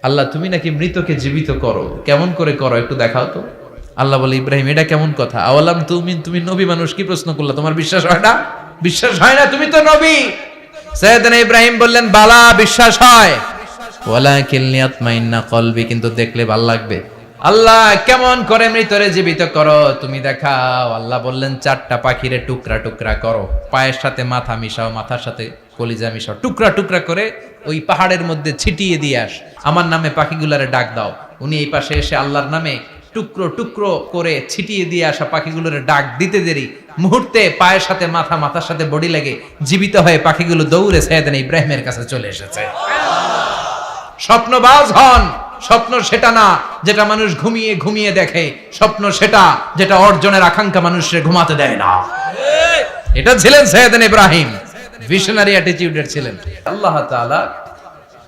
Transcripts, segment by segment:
আল্লাহ তুমি নাকি মৃতকে জীবিত করো, কেমন করে করো একটু দেখাও তো। আল্লাহ বলে, ইব্রাহিম এটা কেমন কথা? আওয়ালাম তুমি নবী মানুষ, কি প্রশ্ন করলা? তোমার বিশ্বাস হয় না? বিশ্বাস হয় না? তুমি তো নবী। সাইয়েদনা ইব্রাহিম বললেন, বালা বিশ্বাস হয়, ওয়ালাকিন লিয়াতমাইন্না কলবি, কিন্তু দেখলে ভালো লাগবে। আল্লাহ কেমন করে মৃতরে জীবিত করো তুমি দেখাও। আল্লাহ বললেন, 4টা পাখিরে টুকরা টুকরা করো, পায়ের সাথে মাথা মিশাও, মাথার সাথে কলিজা মিশাও, টুকরা টুকরা করে ওই পাহাড়ের মধ্যে ছিটিয়ে দিয়ে আস। আমার নামে পাখিগুলারে ডাক দাও। উনি এই পাশে এসে আল্লাহর নামে টুকরো টুকরো করে ছিটিয়ে দিয়ে আসা পাখিগুলোরে ডাক দিতে দেরি মুহূর্তে পায়ের সাথে মাথা, মাথার সাথে বডি লেগে জীবিত হয়ে পাখিগুলো দৌড়ে সাইয়েদনা ইব্রাহিমের কাছে চলে এসেছে। স্বপ্নবাজ হন। স্বপ্ন সেটা না যেটা মানুষ ঘুমিয়ে ঘুমিয়ে দেখে, স্বপ্ন সেটা যেটা অর্জনের আকাঙ্ক্ষা মানুষকে ঘুমাতে দেয় না। এটা ছিলেন সাইয়েদনা ইব্রাহিম, ভিশনারি অ্যাটিটিউডের ছিলেন। আল্লাহ তাআলা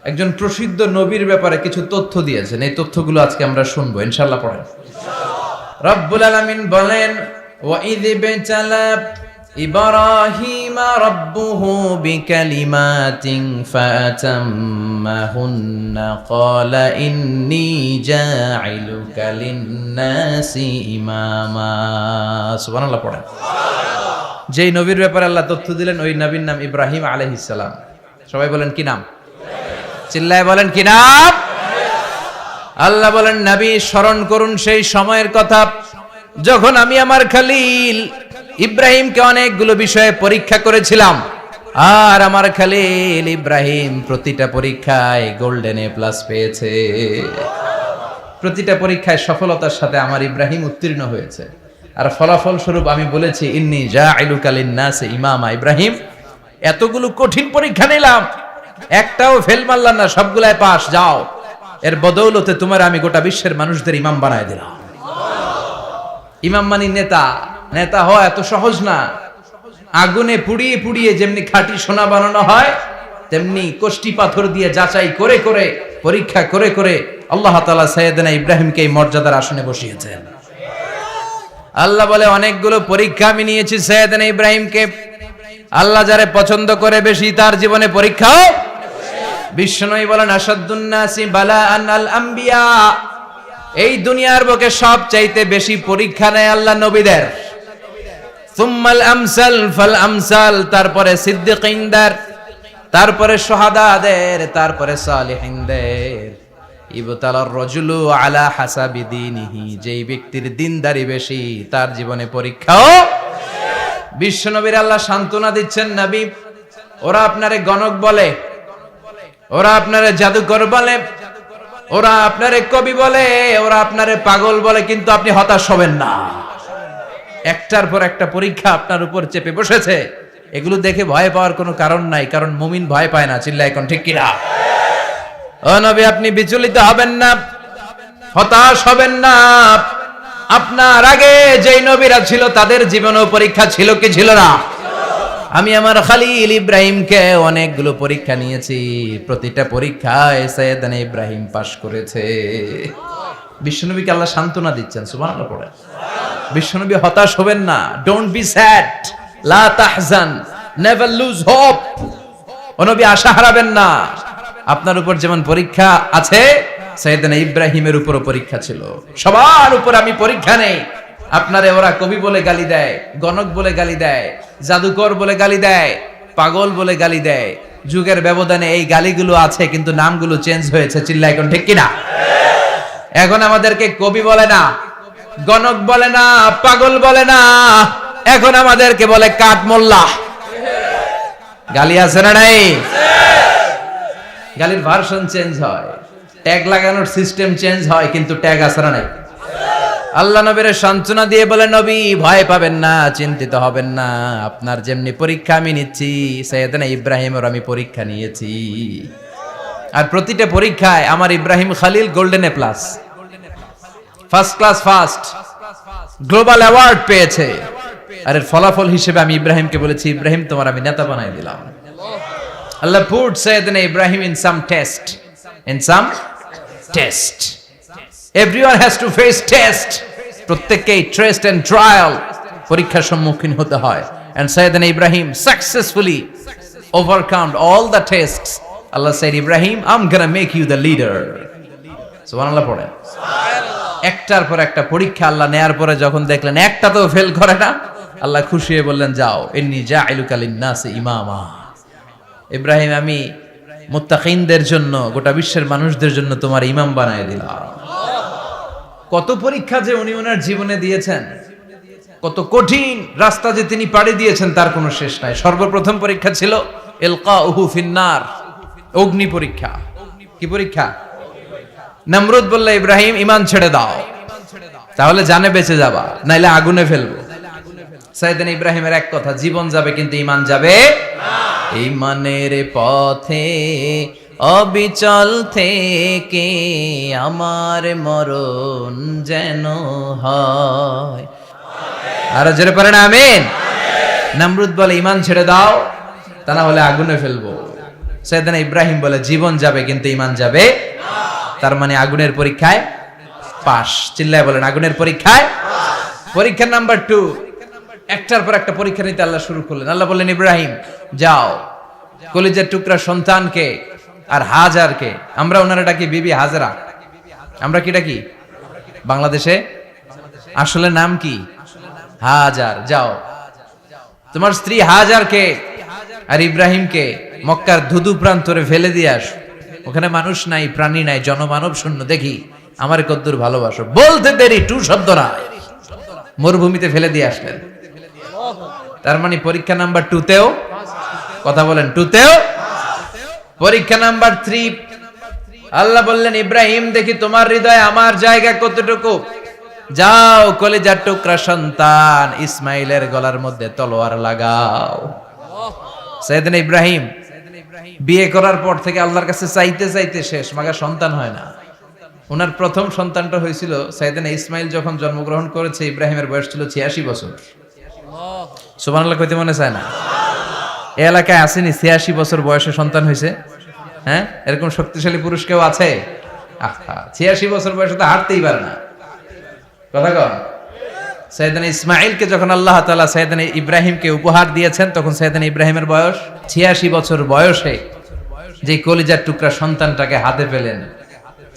একজন প্রসিদ্ধ নবীর ব্যাপারে কিছু তথ্য দিয়েছেন, এই তথ্যগুলো আজকে আমরা শুনবো ইনশাআল্লাহ। পড়েন। রব্বুল আলামিন বলেন, ওয়া ইয বিতালা ইব্রাহিমা রাব্বুহু বিকালিমাতিন ফাতাম্মাহুন্না ক্বালা ইন্নী জাঈলুকা লিন-নাসি ইমামা। সুবহানাল্লাহ পড়েন। যেই নবীর ব্যাপারে আল্লাহ তথ্য দিলেন ওই নবীর নাম ইব্রাহিম আলাইহিস সালাম। সবাই বলেন কি নাম? চিল্লায় বলেন কি নাম? আল্লাহ বলেন, নবী স্মরণ করুন সেই সময়ের কথা যখন আমি আমার খলিল ইব্রাহিমকে অনেকগুলো বিষয়ে পরীক্ষা করেছিলাম, আর আমার খলিল ইব্রাহিম প্রতিটা পরীক্ষায় গোল্ডেন এ প্লাস পেয়েছে। প্রতিটা পরীক্ষায় সফলতার সাথে আমার ইব্রাহিম উত্তীর্ণ হয়েছে। আর ফলাফল স্বরূপ আমি বলেছি, ইন্নী জাঈলুকা লিন-নাসি ইমামা। ইব্রাহিম, এতগুলো কঠিন পরীক্ষা নিলাম, একটাও ফেল মারলাম না, সবগুলাই পাস। যাও, এর বদৌলতে তোমার আমি গোটা বিশ্বের মানুষদের ইমাম বানায় দিলাম। ইমাম মানে নেতা। নেতা হওয়া এত সহজ না। আগুনে পুড়িয়ে পুড়িয়ে যেমনি খাঁটি সোনা বানানো হয়, তেমনি কষ্টি পাথর দিয়ে যাচাই করে করে পরীক্ষা করে করে আল্লাহ তাআলা সাইয়েদনা ইব্রাহিমকে এই মর্যাদার আসনে বসিয়েছেন। আল্লাহ বলে, অনেকগুলো পরীক্ষা আমি নিয়েছি সাইয়েদনা ইব্রাহিমকে। আল্লাহ যারে পছন্দ করে বেশি তার জীবনে পরীক্ষাও। বিশ্বনবী বলেন, আসাদ্দুন নাসি বালাআন আল আম্বিয়া। এই দুনিয়ার বুকে সবচাইতে বেশি পরীক্ষা নেয় আল্লাহ নবীদের। সুম্মাল আমসাল ফাল আমসাল, তারপরে সিদ্দিকিনদের, তারপরে শুহাদাদের, তারপরে সালিহিনদের। ইবতালার রাজুলু আলা হাসাবি দীনিহি, যেই ব্যক্তির দিনদারি বেশি তার জীবনে পরীক্ষাও। বিশ্বনবীর আল্লাহ সান্ত্বনা দিচ্ছেন, নবী ওরা আপনারে গণক বলে, ওরা আপনারে জাদুকর বলে, ওরা আপনারে কবি বলে, ওরা আপনারে পাগল বলে, কিন্তু আপনি হতাশ হবেন না। একটার পর একটা পরীক্ষা আপনার উপর চেপে বসেছে। এগুলো দেখে ভয় পাওয়ার কোনো কারণ নাই, কারণ মুমিন ভয় পায় না। চিল্লায় এখন ঠিক কিনা? ও নবী, আপনি বিচলিত হবেন না, হতাশ হবেন না। আপনার আগে যেই নবীরা ছিল তাদের জীবনেও পরীক্ষা ছিল কি ছিল না? আমি আমার খলিল ইব্রাহিমকে অনেকগুলো পরীক্ষা নিয়েছি, প্রতিটা পরীক্ষায় সাইয়েদনা ইব্রাহিম পাশ করেছে। বিশ্বনবীকে আল্লাহ সান্ত্বনা দিচ্ছেন। সুবহানাল্লাহ পড়ে। বিশ্বনবী হতাশ হবেন না। ডোন্ট বি স্যাড, লা তাহজান, নেভার লুজ হোপ। ও নবী, আশা হারাবেন না। আপনার উপর যেমন পরীক্ষা আছে, সাইয়েদনা ইব্রাহিমের উপরও পরীক্ষা ছিল। সবার উপর আমি পরীক্ষা নেই। আপনারে ওরা কবি বলে গালি দেয়, গণক বলে গালি দেয়, জাদুকর বলে গালি দেয়, পাগল বলে গালি দেয়। যুগের ব্যবধানে এই গালিগুলো আছে, কিন্তু নামগুলো চেঞ্জ হয়েছে। চিল্লা এখন ঠিক কিনা? এখন আমাদেরকে কবি বলে না, গণক বলে না, পাগল বলে না, এখন আমাদেরকে বলে কাঠ মোল্লা। গালি আছে না নাই? গালির ভার্সন চেঞ্জ হয়, ট্যাগ লাগানোর সিস্টেম চেঞ্জ হয়, কিন্তু ট্যাগ আছে না নাই? আল্লাহ নবীর সান্ত্বনা দিয়ে বলে, নবী ভয় পাবেন না, চিন্তিত হবেন না। আপনার যেমনি পরীক্ষা আমি নিচ্ছি, সাইয়েদনা ইব্রাহিমের আমি পরীক্ষা নিয়েছি। আর প্রতিটা পরীক্ষায় আমার Ibrahim Khalil golden A plus, first class first, global award পেয়েছে। আর এর ফলাফল হিসেবে আমি ইব্রাহিমকে বলেছি, ইব্রাহিম তোমার আমি নেতা বানাই দিলাম। আল্লাহ put সাইয়েদনা Ibrahim in some test, in some test. Everyone has to face test. প্রত্যেককেই টেস্ট এন্ড ট্রায়াল, পরীক্ষার সম্মুখীন হতে হয়। And সাইয়েদনা Ibrahim successfully overcome all the tests. Allah said, Ibrahim, I'm gonna make you the leader. সুবহানাল্লাহ পড়েন। একটার পর একটা পরীক্ষা আল্লাহ নেয়ার পরে যখন দেখলেন একটা তো ফেল করে না, আল্লাহ খুশি হয়ে বললেন যাও, ইন্নী জাইলুকা লিন-নাসি ইমামা। ইব্রাহিম, আমি মুত্তাকিনদের জন্য, গোটা বিশ্বের মানুষদের জন্য তোমার ইমাম বানায় দিলাম। কত পরীক্ষা যে উনি ওনার জীবনে দিয়েছেন, কত কঠিন রাস্তা যে তিনি পাড়ি দিয়েছেন তার কোনো শেষ নাই। সর্বপ্রথম পরীক্ষা ছিল ইলকাউহু ফিন্নার, অগ্নি পরীক্ষা। কি পরীক্ষা? নমরুদ বলল ইব্রাহিম ঈমান ছেড়ে দাও, তাহলে জানে বেঁচে যাবা, নাইলে আগুনে ফেলবো। সাইয়েদনা ইব্রাহিমের এক কথা, জীবন যাবে কিন্তু ঈমান যাবে না। ঈমানের পথে অবিচল থেকে আমার মরণ যেন হয়। আর জোরে পড়েন আমিন। নমরুদ বলে ঈমান ছেড়ে দাও, তা না হলে আগুনে ফেলবো। সাইয়েদনা ইব্রাহিম বলে জীবন যাবে কিন্তু ঈমান যাবে না। তার মানে আগুনের পরীক্ষায় পাস। চিল্লায় বলেন আগুনের পরীক্ষায়। পরীক্ষা নাম্বার 2, একটার পর একটা পরীক্ষা নিতে আল্লাহ শুরু করলেন। আল্লাহ বললেন ইব্রাহিম যাও, কলিজার টুকরা সন্তানকে আর হাজারকে, আমরা ওনারা ডাকি বিবি হাজরা, আমরা কি ডাকি বাংলাদেশে? আসলে নাম কি? হাজার। যাও তোমার স্ত্রী হাজারকে আর ইব্রাহিমকে মক্কার ধুধু প্রান্তরে ফেলে দিয়ে আস। ওখানে মানুষ নাই, প্রাণী নাই, জনমানব শূন্য, দেখি আমার কদ্দুর ভালোবাসো। বলতে দেরি, টু শব্দ না, মরুভূমিতে ফেলে দিয়ে আসলেন। তার মানে পরীক্ষা নাম্বার 2তেও, কথা বলেন 2তেও। পরীক্ষা নাম্বার 3, আল্লাহ বললেন ইব্রাহিম দেখি তোমার হৃদয়ে আমার জায়গা কতটুকু। যাও কলিজার টুকরা সন্তান ইসমাইলের গলার মধ্যে তলোয়ার লাগাও। সাইয়েদনা ইব্রাহিম বিয়ে করার পর থেকে আল্লাহর কাছে চাইতে চাইতে শেষ, মাগা সন্তান হয় না। ওনার প্রথম সন্তানটা হয়েছিল সাইয়েদনা ইসমাইল যখন জন্মগ্রহণ করেছে, ইব্রাহিমের বয়স ছিল 86 বছর। সুবহানাল্লাহ কইতে মনে চায় না? এই এলাকায় আসেনি 86 বছর বয়সে সন্তান হয়েছে? হ্যাঁ, এরকম শক্তিশালী পুরুষ কেউ আছে? 86 বছর বয়সে তো হাঁটতেই পারে না। কথা কন। সাইয়েদনা ইসমাইলকে যখন আল্লাহ তাআলা সাইয়েদনা ইব্রাহিমকে উপহার দিয়েছেন, তখন সাইয়েদনা ইব্রাহিমের বয়স 86 বছর বয়সে যে কলিজার টুকরা সন্তানটাকে হাতে পেলেন,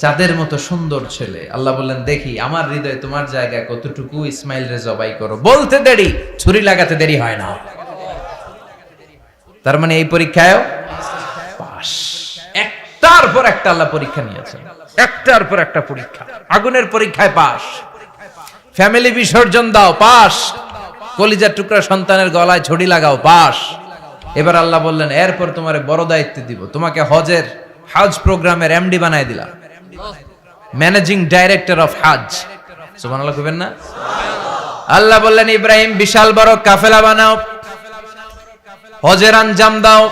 চাঁদের মতো সুন্দর ছেলে। আল্লাহ বললেন দেখি আমার হৃদয়ে তোমার জায়গা কতটুকু, ইসমাইল রে জবাই করো। বলতে দেরি, ছুরি লাগাতে দেরি হয় না। তার মানে এই পরীক্ষায়ও পাস। একটার পর একটা আল্লাহ পরীক্ষা নিয়েছেন, একটার পর একটা পরীক্ষা। আগুনের পরীক্ষায় পাস, ফ্যামিলি বিসর্জন দাও পাস, কলিজার টুকরা সন্তানের গলায় ছড়ি লাগাও পাস। এবার আল্লাহ বললেন এরপর তোমারে বড় দায়িত্ব দিব, তোমাকে হজ প্রোগ্রামের এমডি বানাই দিলাম, ম্যানেজিং ডাইরেক্টর অফ হজ। সুবহানাল্লাহ কইবেন না? আল্লাহ বললেন ইব্রাহিম বিশাল বড় কাফেলা বানাও, হজের আঞ্জাম দাও।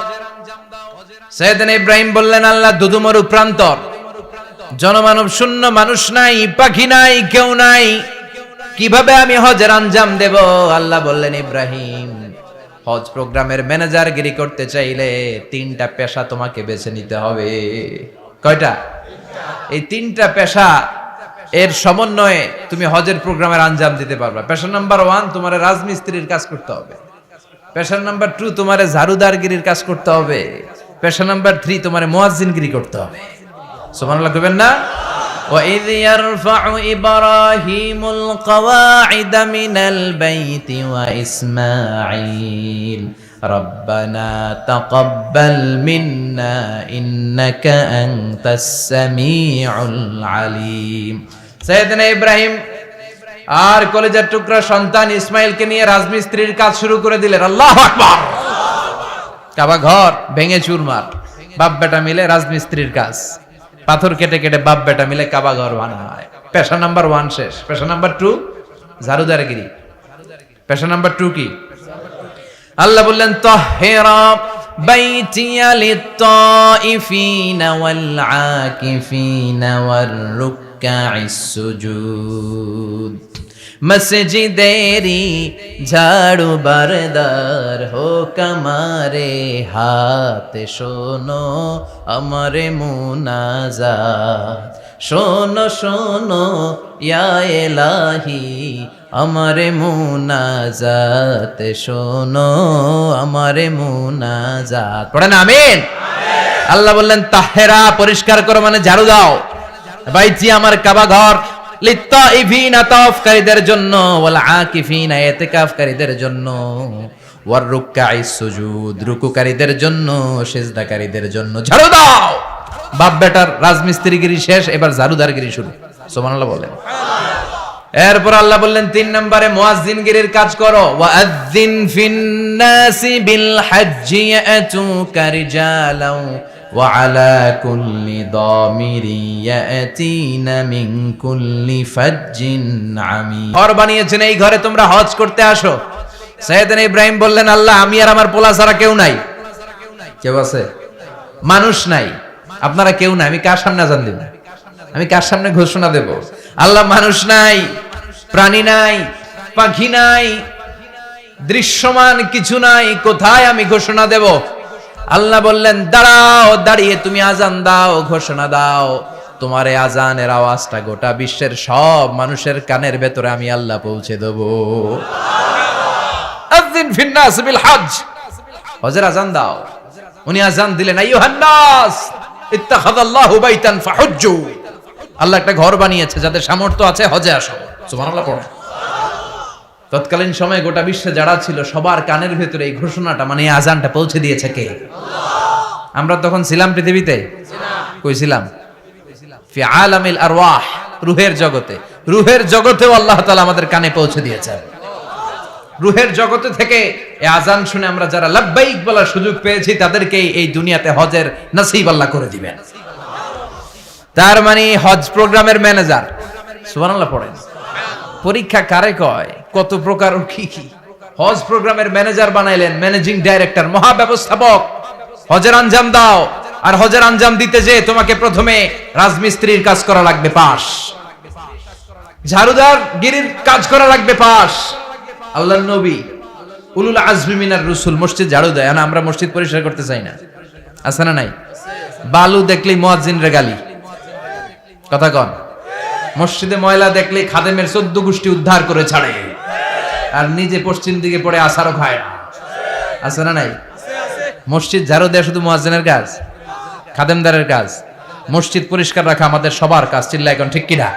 সাইয়েদনা ইব্রাহিম বললেন আল্লাহ দুদুমরু প্রান্তর, জনমানব শূন্য, মানুষ নাই, পাখি নাই, কেউ নাই, কিভাবে আমি হজের আঞ্জাম দেব? আল্লাহ বললেন ইব্রাহিম হজ প্রোগ্রামের ম্যানেজার গিরি করতে চাইলে 3টা পেশা তোমাকে বেছে নিতে হবে। কয়টা? এই 3টা পেশা এর সমন্বয়ে তুমি হজের প্রোগ্রামের আঞ্জাম দিতে পারবে। পেশা নাম্বার 1 তোমার রাজমিস্ত্রির কাজ করতে হবে। পেশা নাম্বার 2 তোমার ঝাড়ুদারগিরির কাজ করতে হবে। পেশা নাম্বার 3 তোমার মুয়াজ্জিনগিরি করতে হবে। সুবহানাল্লাহ কইবেন না? وَإِذْ يَرْفَعُ إِبْرَاهِيمُ الْقَوَاعِدَ مِنَ الْبَيْتِ وَإِسْمَاعِيلُ رَبَّنَا تَقَبَّلْ مِنَّا إِنَّكَ أَنْتَ السَّمِيعُ الْعَلِيمُ। সাইয়েদনা ইব্রাহিম আর কলিজার টুকরা সন্তান ইসমাইলকে নিয়ে রাজমিস্ত্রির কাজ শুরু করে দিলেন। আল্লাহু আকবার। কাবা ঘর ভেঙে চুরমার, বাপ বেটা মিলে রাজমিস্ত্রির কাজ, পাথর কেটে কেটে বাপ বেটা মিলে কাবা ঘর বানায়। পেশা নাম্বার 1 শেষ। পেশা নাম্বার 2 ঝাড়ুদারগিরি। পেশা নাম্বার 2 কি? আল্লাহ বললেন তাহহিরা বাইতিয়া লিত-তাইফিনা ওয়াল আকিফিনা ওয়ার রুকআইস সুজুদ। মসজিদেরি ঝাড়ু বারদার হোক আমারে হাত, শোনো আমারে মুনাজাত, শোনো শোনো ইয়া ইলাহি আমারে মুনাজাত, শোনো আমারে মুনাজাত। পড়েন আমিন। আল্লাহ বললেন তাহেরা পরিষ্কার করো, মানে ঝাড়ু দাও। বাইতি আমার কাবা ঘর, লিত্তাইফিনা তাওয়াফকারীদের জন্য, ওয়াল আকিফিনা ইতিকাফকারীদের জন্য, ওয়ার রুকআইস সুজুদ রুকুকারীদের জন্য, সিজদাকারীদের জন্য। ঝাড়ু দাও। বাপ বেটার রাজমিস্ত্রিগিরি শেষ, এবার ঝাড়ুদারগিরি শুরু। সুবহানাল্লাহ বলেন। এরপর আল্লাহ বললেন 3 নম্বরে মুয়াজ্জিনগিরির কাজ করো। ওয়াআযযিন ফিন-নাসি বিল হাজ্জি ইয়াতুকা রিজালাও ওয়া আলা কুল্লি দামিরি ইয়াতিনা মিন কুল্লি ফাজ্জিন আমিক। ঘর বানিয়েছেন, এই ঘরে তোমরা হজ করতে আসো। সাইয়েদনা ইব্রাহিম বললেন, আল্লাহ আমি আর আমার পোলা ছাড়া কেউ নাই। কেউ আছে? মানুষ নাই, আপনারা কেউ নাই, আমি কার সামনে আযান দেব? আমি কার সামনে ঘোষণা দেব? আল্লাহ মানুষ নাই, প্রাণী নাই, পাখি নাই, দৃশ্যমান কিছু নাই, কোথায় আমি ঘোষণা দেব? আল্লাহ বললেন, দাঁড়াও, দাঁড়িয়ে তুমি আজান দাও, ঘোষণা দাও। তোমার এই আজানের আওয়াজটা গোটা বিশ্বের সব মানুষের কানের ভেতরে আমি আল্লাহ পৌঁছে দেব। আযিন ফিন নাস বিল হজ, হজের আজান দাও। উনি আজান দিলেন, আইয়ুহান নাস ইত্তাখাযাল্লাহু বাইতান ফাহুজ্জু। আল্লাহ একটা ঘর বানিয়েছে, যাদের সামর্থ্য আছে হজে আসো। সুবহানাল্লাহ পড়ো। তৎকালীন সময়ে গোটা বিশ্বে যারা ছিল সবার কানের ভেতরে এই ঘোষণাটা, মানে এই আজানটা পৌঁছে দিয়েছে কে? আল্লাহ। আমরা তখন ছিলাম পৃথিবীতে? কই ছিলাম? ফি আলামিল আরওয়াহ, রূহের জগতে। রূহের জগতেও আল্লাহ তাআলা আমাদের কানে পৌঁছে দিয়েছেন। রূহের জগতে থেকে এই আজান শুনে আমরা যারা লাব্বাইক বলার সুযোগ পেয়েছি, তাদেরকে এই দুনিয়াতে হজের নসিব আল্লাহ করে দিবেন। তার মানে হজ প্রোগ্রামের ম্যানেজার। সুবহানাল্লাহ পড়েন। পরীক্ষা কারে কয়? কত প্রকার ও কি কি। হজ প্রোগ্রামের ম্যানেজার বানাইলেন, ম্যানেজিং ডাইরেক্টর, মহাব্যবস্থাপক। হজের আঞ্জাম দাও, আর হজের আঞ্জাম দিতে যে তোমাকে প্রথমে রাজমিস্ত্রির কাজ করা লাগবে পাস, ঝাড়ুদার গিরির কাজ করা লাগবে পাস। আল্লাহর নবী উলুল আজমি মিনার রাসূল মসজিদ ঝাড়ু দেয়, আর আমরা মসজিদ পরিষ্কার করতে চাই না। আছে না নাই? বালু দেখলেই মুয়াজ্জিনরে গালি। কথা কন। মসজিদে ময়লা দেখলে খাদেমের 14 গোষ্ঠী উদ্ধার করে ছাড়ে, আর নিজে পশ্চিম দিকে পড়ে আসারও খায় না। আছে না নাই? মসজিদ ঝাড়ু দেয়া শুধু মুয়াজ্জিনের কাজ? খাদেমদারের কাজ? মসজিদ পরিষ্কার রাখা আমাদের সবার কাজ। চিল্লা এখন ঠিক কিনা?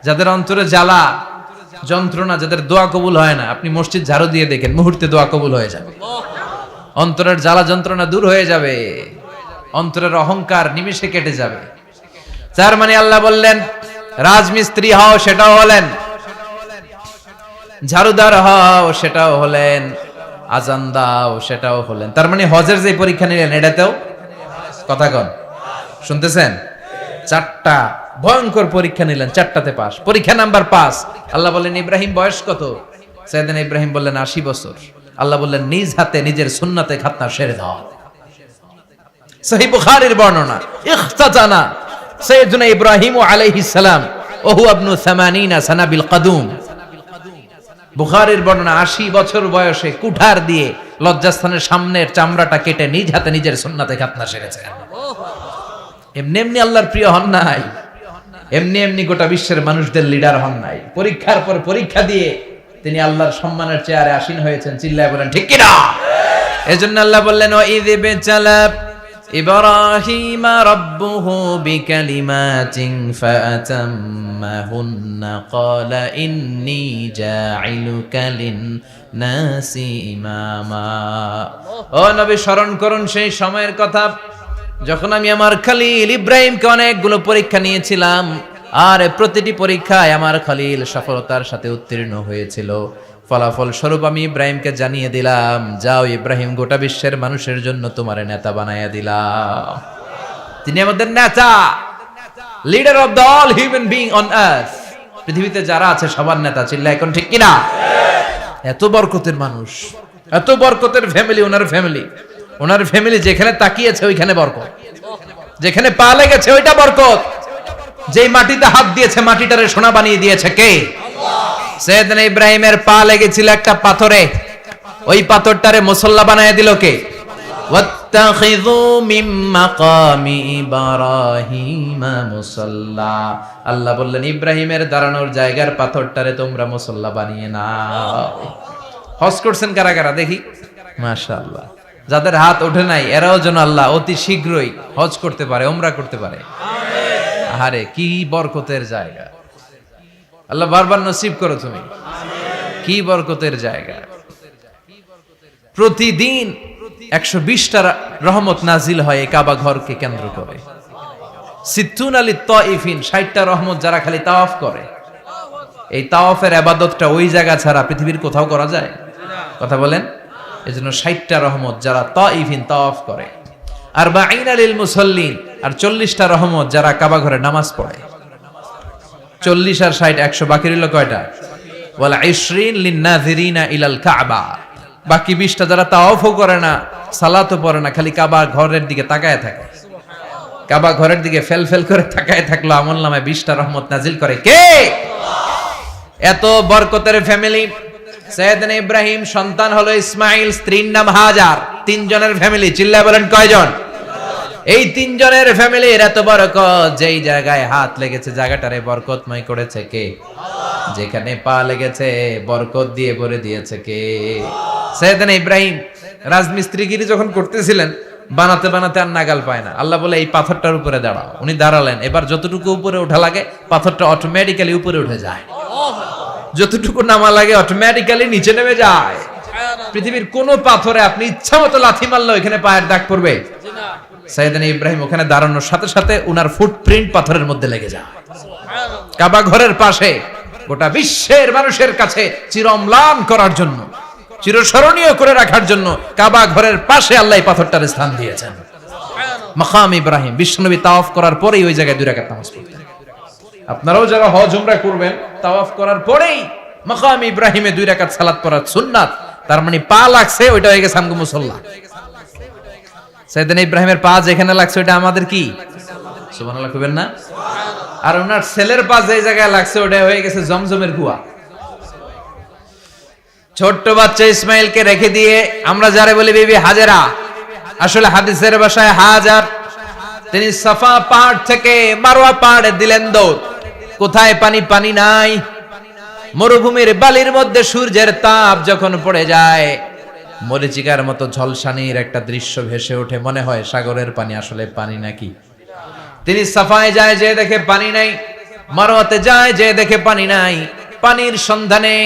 যাদের অন্তরে জ্বালা যন্ত্রণা, যাদের দোয়া কবুল হয় না, আপনি মসজিদ ঝাড়ু দিয়ে দেখেন, মুহূর্তে দোয়া কবুল হয়ে যাবে। অন্তরের জ্বালা যন্ত্রণা দূর হয়ে যাবে, অন্তরের অহংকার নিমেষে কেটে যাবে। তার মানে আল্লাহ বললেন রাজমিস্ত্রি হও, সেটাও হলেন, ঝাড়ুদার হও, সেটাও হলেন, আজান দাও, সেটাও হলেন। তার মানে হজের যে পরীক্ষা নিলেন, এটাতেও কথা কন, শুনতেছেন? 4টা ভয়ঙ্কর পরীক্ষা নিলেন, 4টাতে পাস। পরীক্ষা নাম্বার 5। আল্লাহ বললেন, ইব্রাহিম বয়স কত? সাইয়েদনা ইব্রাহিম বললেন 80 বছর। আল্লাহ বললেন, নিজ হাতে নিজের সুন্নাতে খাতনা সেরে দাও। সহিহ বুখারীর বর্ণনা, ইখতাতানা সাইয়েদনা ইব্রাহিম আলাইহিস সালাম ওয়া হুয়া ইবনু 80 সানা বিল কাদুম। বুখারীর বর্ণনা, 80 বছর বয়সে কুঠার দিয়ে লজ্জাস্থানের সামনের চামড়াটা কেটে নিজ হাতে নিজের সুন্নাতে খাতনা সেরেছেন। এমনি এমনি আল্লাহর প্রিয় হন নাই, এমনি এমনি গোটা বিশ্বের মানুষদের লিডার হন নাই। পরীক্ষার পর পরীক্ষা দিয়ে তিনি আল্লাহর সম্মানের চেয়ারে আসীন হয়েছেন। চিল্লায় বলেন ঠিক কিনা? এজন্য আল্লাহ বললেন, ওয়া ইয বিতালা ইব্রাহিমা রাব্বুহু বিকালিমাতিন ফাআতাম্মাহুন্না ক্বালা ইন্নী জাঈলুকা লিন-নাসি ইমামা। ও নবী, স্মরণ করুন সেই সময়ের কথা যখন আমি আমার খলিল ইব্রাহিমকে অনেকগুলো পরীক্ষা নিয়েছিলাম, আর প্রতিটি পরীক্ষায় আমার খলিল সফলতার সাথে উত্তীর্ণ হয়েছিল। ফলাফল স্বরূপ আমি ইব্রাহিমকে জানিয়ে দিলাম, যাও ইব্রাহিম, গোটা বিশ্বের মানুষের জন্য তোমার নেতা বানাইয়া দিলাম। তিনি আমাদের নেতা, leader of the all human being on earth. পৃথিবীতে যারা আছে সবার নেতা। চিল্লা এখন ঠিক কিনা? এত বরকতের মানুষ, এত বরকতের ফ্যামিলি, ওনার ফ্যামিলি যেখানে তাকিয়েছে ওইখানে বরকত, যেখানে পা লেগেছে ওইটা বরকত। যেই মাটিতে হাত দিয়েছে মাটিটারে সোনা বানিয়ে দিয়েছে কে? সাইয়েদনা ইব্রাহিমের পা লেগেছিল একটা পাথরে, ওই পাথরটারে মুসল্লা বানিয়ে দিল কে? ওয়াত্তাখিযু মিন মাকামি ইব্রাহিমা মুসাল্লা। আল্লাহ বললেন, ইব্রাহিমের দাঁড়ানোর জায়গার পাথরটারে তোমরা মুসল্লা বানিয়ে নাও। হজ করছেন কারা কারা দেখি? মাশাআল্লাহ। যাদের হাত ওঠে নাই এরাও যেন আল্লাহ অতি শীঘ্রই হজ করতে পারে, উমরা করতে পারে। আহারে কি বরকতের জায়গা, আল্লাহ বারবার নসিব করো তুমি, কি বরকতের জায়গা। প্রতিদিন 120টা রহমত নাজিল হয় এই কাবা ঘরকে কেন্দ্র করে। সিত্তুন আলী তাইফিন, 60টা রহমত যারা খালি তাওয়াফ করে। এই তাওয়াফের ইবাদতটা ওই জায়গা ছাড়া পৃথিবীর কোথাও করা যায়? কথা বলেন। এজন্য 60টা রহমত যারা তাইফিন তাওয়াফ করে। আর বাঈনা লিল মুসাল্লিন, আর 40টা রহমত যারা কাবা ঘরে নামাজ পড়ে। 40 আর 60 100, বাকি রইল কয়টা? ওয়াল 20 লিন নাযিরিনা ইলাল কাবা। বাকি 20টা যারা তাওয়াফও করে না, সালাতও পড়ে না, খালি কাবা ঘরের দিকে তাকায় থাকে। কাবা ঘরের দিকে ফেল ফেল করে তাকায় থাকলো, আমলনামায় 20টা রহমত নাজিল করে কে? এত বরকতের ফ্যামিলি। সাইয়েদনা ইব্রাহিম সন্তান হলো ইসমাইল, স্ত্রীর নাম হাজার। 3 জনের ফ্যামিলি, চিল্লায় বলেন কয়জন? এই 3 জনের ফ্যামিলির এত বরকত, যেই জায়গায় হাত লেগেছে জায়গাটারে বরকতময় করেছে কে? যেখানে পা লেগেছে বরকত দিয়ে ভরে দিয়েছে কে? সাইয়েদনা ইব্রাহিম রাজমিস্ত্রিগিরি যখন করতেছিলেন, বানাতে বানাতে আর নাগাল পায় না। আল্লাহ বলে এই পাথরটার উপরে দাঁড়াও। উনি দাঁড়ালেন। এবার যতটুকু উপরে ওঠা লাগে পাথরটা অটোমেটিক্যালি উপরে উঠে যায়, যতটুকু নামা লাগে অটোমেটিক্যালি নিচে নেমে যায়। পৃথিবীর কোন পাথরে আপনি ইচ্ছা মতো লাথি মারলে এখানে পায়ের দাগ পড়বে? সাইয়েদনা ইব্রাহিম ওখানে দাঁড়ানোর সাথে সাথে উনার ফুটপ্রিন্ট পাথরের মধ্যে লেগে যায়। কাবা ঘরের পাশে গোটা বিশ্বের মানুষের কাছে চিরম্লান করার জন্য, চিরস্মরণীয় করে রাখার জন্য কাবা ঘরের পাশে আল্লাহ পাথরটার স্থান দিয়েছেন। মাকাম ইব্রাহিম, বিশ্বনবী তাওয়াফ করার পরেই ওই জায়গায় 2 রাকাত নামাজ পড়তেন। আপনারাও যারা হজ উমরা করবেন, তাওয়াফ করার পরেই মাকাম ইব্রাহিমে 2 রাকাত সালাত পড়া সুন্নাত। তার মানে পা লাগছে, ওইটা হয়ে গেছে আমগো মুসাল্লা। সাইয়েদনা ইব্রাহিমের পা যেখানে লাগছে ওইটা আমাদের কি? সুবহানাল্লাহ কইবেন না? আর ওনার ছেলের পা যে জায়গায় লাগছে ওটা হয়ে গেছে জমজমের কুয়া। ছোট্ট বাচ্চা ইসমাইলকে রেখে দিয়ে আমরা যারে বলি বিবি হাজেরা, আসলে হাদিসের ভাষায় হাজার, তিনি সাফা পাহাড় থেকে মারওয়া পাহাড়ে দিলেন দৌড়। কোথায় পানি? পানি নাই। মরুভূমির বালির মধ্যে সূর্যের তাপ যখন পড়ে যায়, মরিচিকার মতো ঝলসানির একটা দৃশ্য ভেসে ওঠে, মনে হয় সাগরের পানি, আসলে পানি নাকি। তিনি সাফায় যায়, যে দেখে পানি নাই। মারওয়াতে যায়, যে দেখে পানি নাই। পানির সন্ধানে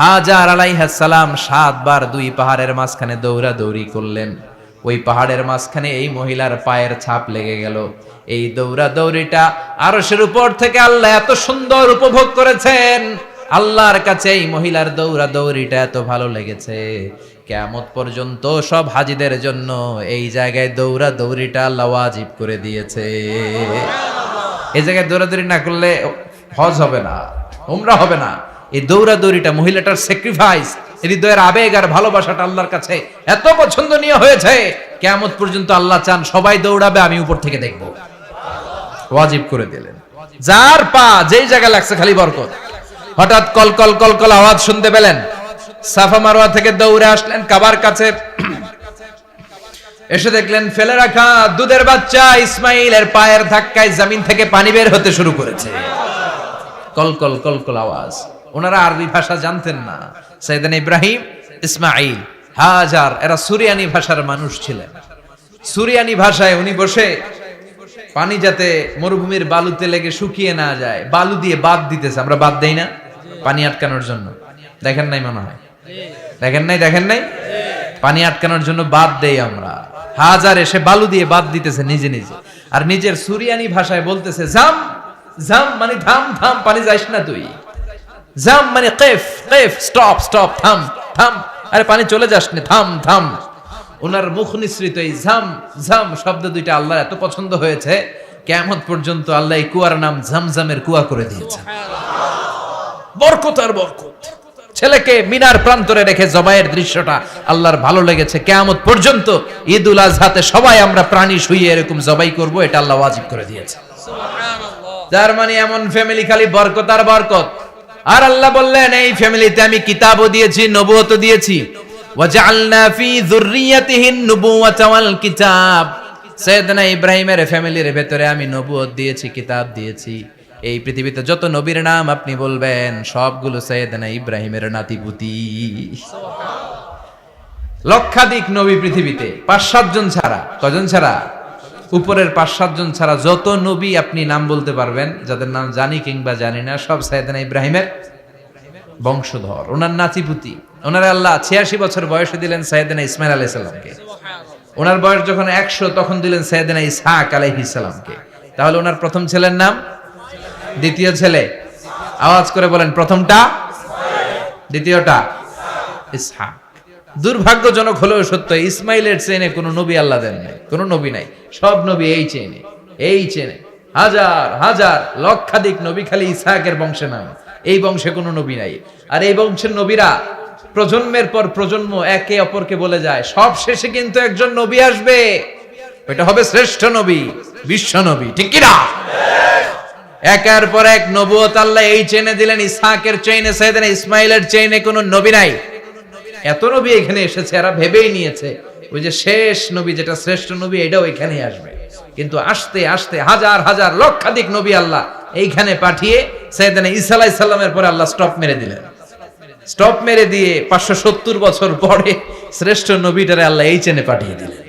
হাজার আলাইহিস সালাম 7 বার 2 পাহাড়ের মাঝখানে দৌড়াদৌড়ি করলেন। ওই পাহাড়ের মাঝখানে এই মহিলার পায়ের ছাপ লেগে গেল। এই দৌড়াদৌড়িটা আরশের উপর থেকে আল্লাহ এত সুন্দর উপভোগ করেছেন। আল্লাহর কাছে এই মহিলার দৌড়াদৌড়িটা এত ভালো লেগেছে, কিয়ামত পর্যন্ত সব হাজীদের জন্য এই জায়গায় দৌড়াদৌড়িটা আল্লাহ ওয়াজিব করে দিয়েছে। এই জায়গায় দৌড়াদৌড়ি না করলে হজ হবে না, উমরা হবে না। এই দৌড়াদৌড়িটা, মহিলাটার স্যাক্রিফাইস, হৃদয়ের আবেগ আর ভালোবাসাটা আল্লাহর কাছে এত পছন্দনীয় হয়েছে, কিয়ামত পর্যন্ত আল্লাহ চান সবাই দৌড়াবে, আমি উপর থেকে দেখব। ওয়াজিব করে দিলেন। যার পা যেই জায়গায় লাগছে খালি বরকত। হঠাৎ কলকল কলকল আওয়াজ শুনতে পেলেন। সাফা মারওয়া থেকে দৌড়ে আসলেন কাবার কাছে। এসে দেখলেন ফেলে রাখা দুধের বাচ্চা ইসমাইলের পায়ের ধাক্কায় জমিন থেকে পানি বের হতে শুরু করেছে। কলকল কলকল আওয়াজ। ওনারা আরবি ভাষা জানতেন না। সাইয়েদনা ইব্রাহিম, ইসমাইল, হাজার এরা সুরিয়ানি ভাষার মানুষ ছিলেন। সুরিয়ানি ভাষায় উনি বসে পানি যাতে মরুভূমির বালুতে লেগে শুকিয়ে না যায়, বালু দিয়ে বাঁধ দিতেছে। আমরা বাঁধ দেই না পানি আটকানোর জন্য? দেখেন নাই মনে হয়? দেখেন নাই? পানি আটকানোর জন্য বাঁধ দেই আমরা। হাজার এসে বালু দিয়ে বাঁধ দিতেছে নিজে নিজে, আর নিজের সুরিয়ানি ভাষায় বলতেছে জাম জাম, মানে থাম থাম, পানি যাইস না তুই। জাম মানে কেফ কেফ, স্টপ স্টপ, থাম থাম, আরে পানি চলে যাস না, থাম থাম। ওনার মুখ নিঃসৃত এই ঝাম ঝাম শব্দ দুইটা আল্লাহর এত পছন্দ হয়েছে, কিয়ামত পর্যন্ত আল্লাহ এই কুয়ার নাম ঝমঝমের কুয়া করে দিয়েছেন। বরকত আর বরকত। ছেলেকে মিনার প্রান্তরে রেখে জবাইয়ের দৃশ্যটা আল্লাহর ভালো লেগেছে। কিয়ামত পর্যন্ত ঈদুল আজহাতে সবাই আমরা প্রাণী শুইয়ে এরকম জবাই করব, এটা আল্লাহ ওয়াজিব করে দিয়েছে। যার মানে এমন ফ্যামিলি খালি বরকত আর বরকত। আর আল্লাহ বললেন এই ফ্যামিলিতে আমি কিতাবও দিয়েছি, নবুয়তও দিয়েছি। ওয়াজআলনা ফি যুররিয়াতিহিন নুবুওয়াতা ওয়াল কিতাব। সাইয়েদনা ইব্রাহিমের ফ্যামিলির ভেতরে আমি নবুয়ত দিয়েছি, কিতাব দিয়েছি। এই পৃথিবীতে যত নবীর নাম আপনি বলবেন সবগুলো সাইয়েদনা ইব্রাহিমের নাতিপুতি। লক্ষাধিক নবী পৃথিবীতে, 5-7 জন ছাড়া। কজন ছাড়া? উপরের 5-7 জন ছাড়া যত নবী আপনি নাম বলতে পারবেন, যাদের নাম জানি কিংবা জানি না, সব সাইয়েদনা ইব্রাহিমের বংশধর। ওনার নাতিপুতি, ওনার আল্লাহ 86 বছর বয়সে দিলেন সাইয়েদনা ইসমাইল আলাইহিস সালামকে। ওনার বয়স যখন 100 তখন দিলেন সাইয়েদনা ইসহাক আলাইহিস সালামকে। তাহলে ওনার প্রথম ছেলের নাম, দ্বিতীয় ছেলে আওয়াজ করে বলেন, প্রথমটা দ্বিতীয়টা ইসহাক। দুর্ভাগ্যজনক হলেও সত্য, ইসমাইলের চেনে কোনো নবী আল্লাহ দেন নাই, কোনো নবী নাই। সব নবী এই চেনে হাজার হাজার লক্ষাধিক নবী খালি ইসহাকের বংশে নাম, এই বংশে কোনো নবী নাই। আর এই বংশের নবীরা প্রজন্মের পর প্রজন্ম একে অপরকে বলে যায়, সব শেষে কিন্তু একজন নবী আসবে, এটা হবে শ্রেষ্ঠ নবী, বিশ্ব নবী, ঠিক কি না? একের পর এক নবুয়ত আল্লাহ এই চেনে দিলেন। ইসহাকের চেইনে, সাইয়েদনা ইসমাইলের চেইনে কোনো নবী নাই। এত নবী এখানে এসেছে, এরা ভেবেই নিয়েছে ওই যে শেষ নবী, যেটা শ্রেষ্ঠ নবী, এটাও এখানেই আসবে। কিন্তু আস্তে আস্তে হাজার হাজার লক্ষাধিক নবী আল্লাহ এইখানে পাঠিয়ে সাইয়েদনা ঈসা আলাইহিস সালামের পরে আল্লাহ স্টপ মেরে দিলেন। স্টপ মেরে দিয়ে 570 বছর পরে শ্রেষ্ঠ নবীটারে আল্লাহ এই চেনে পাঠিয়ে দিলেন।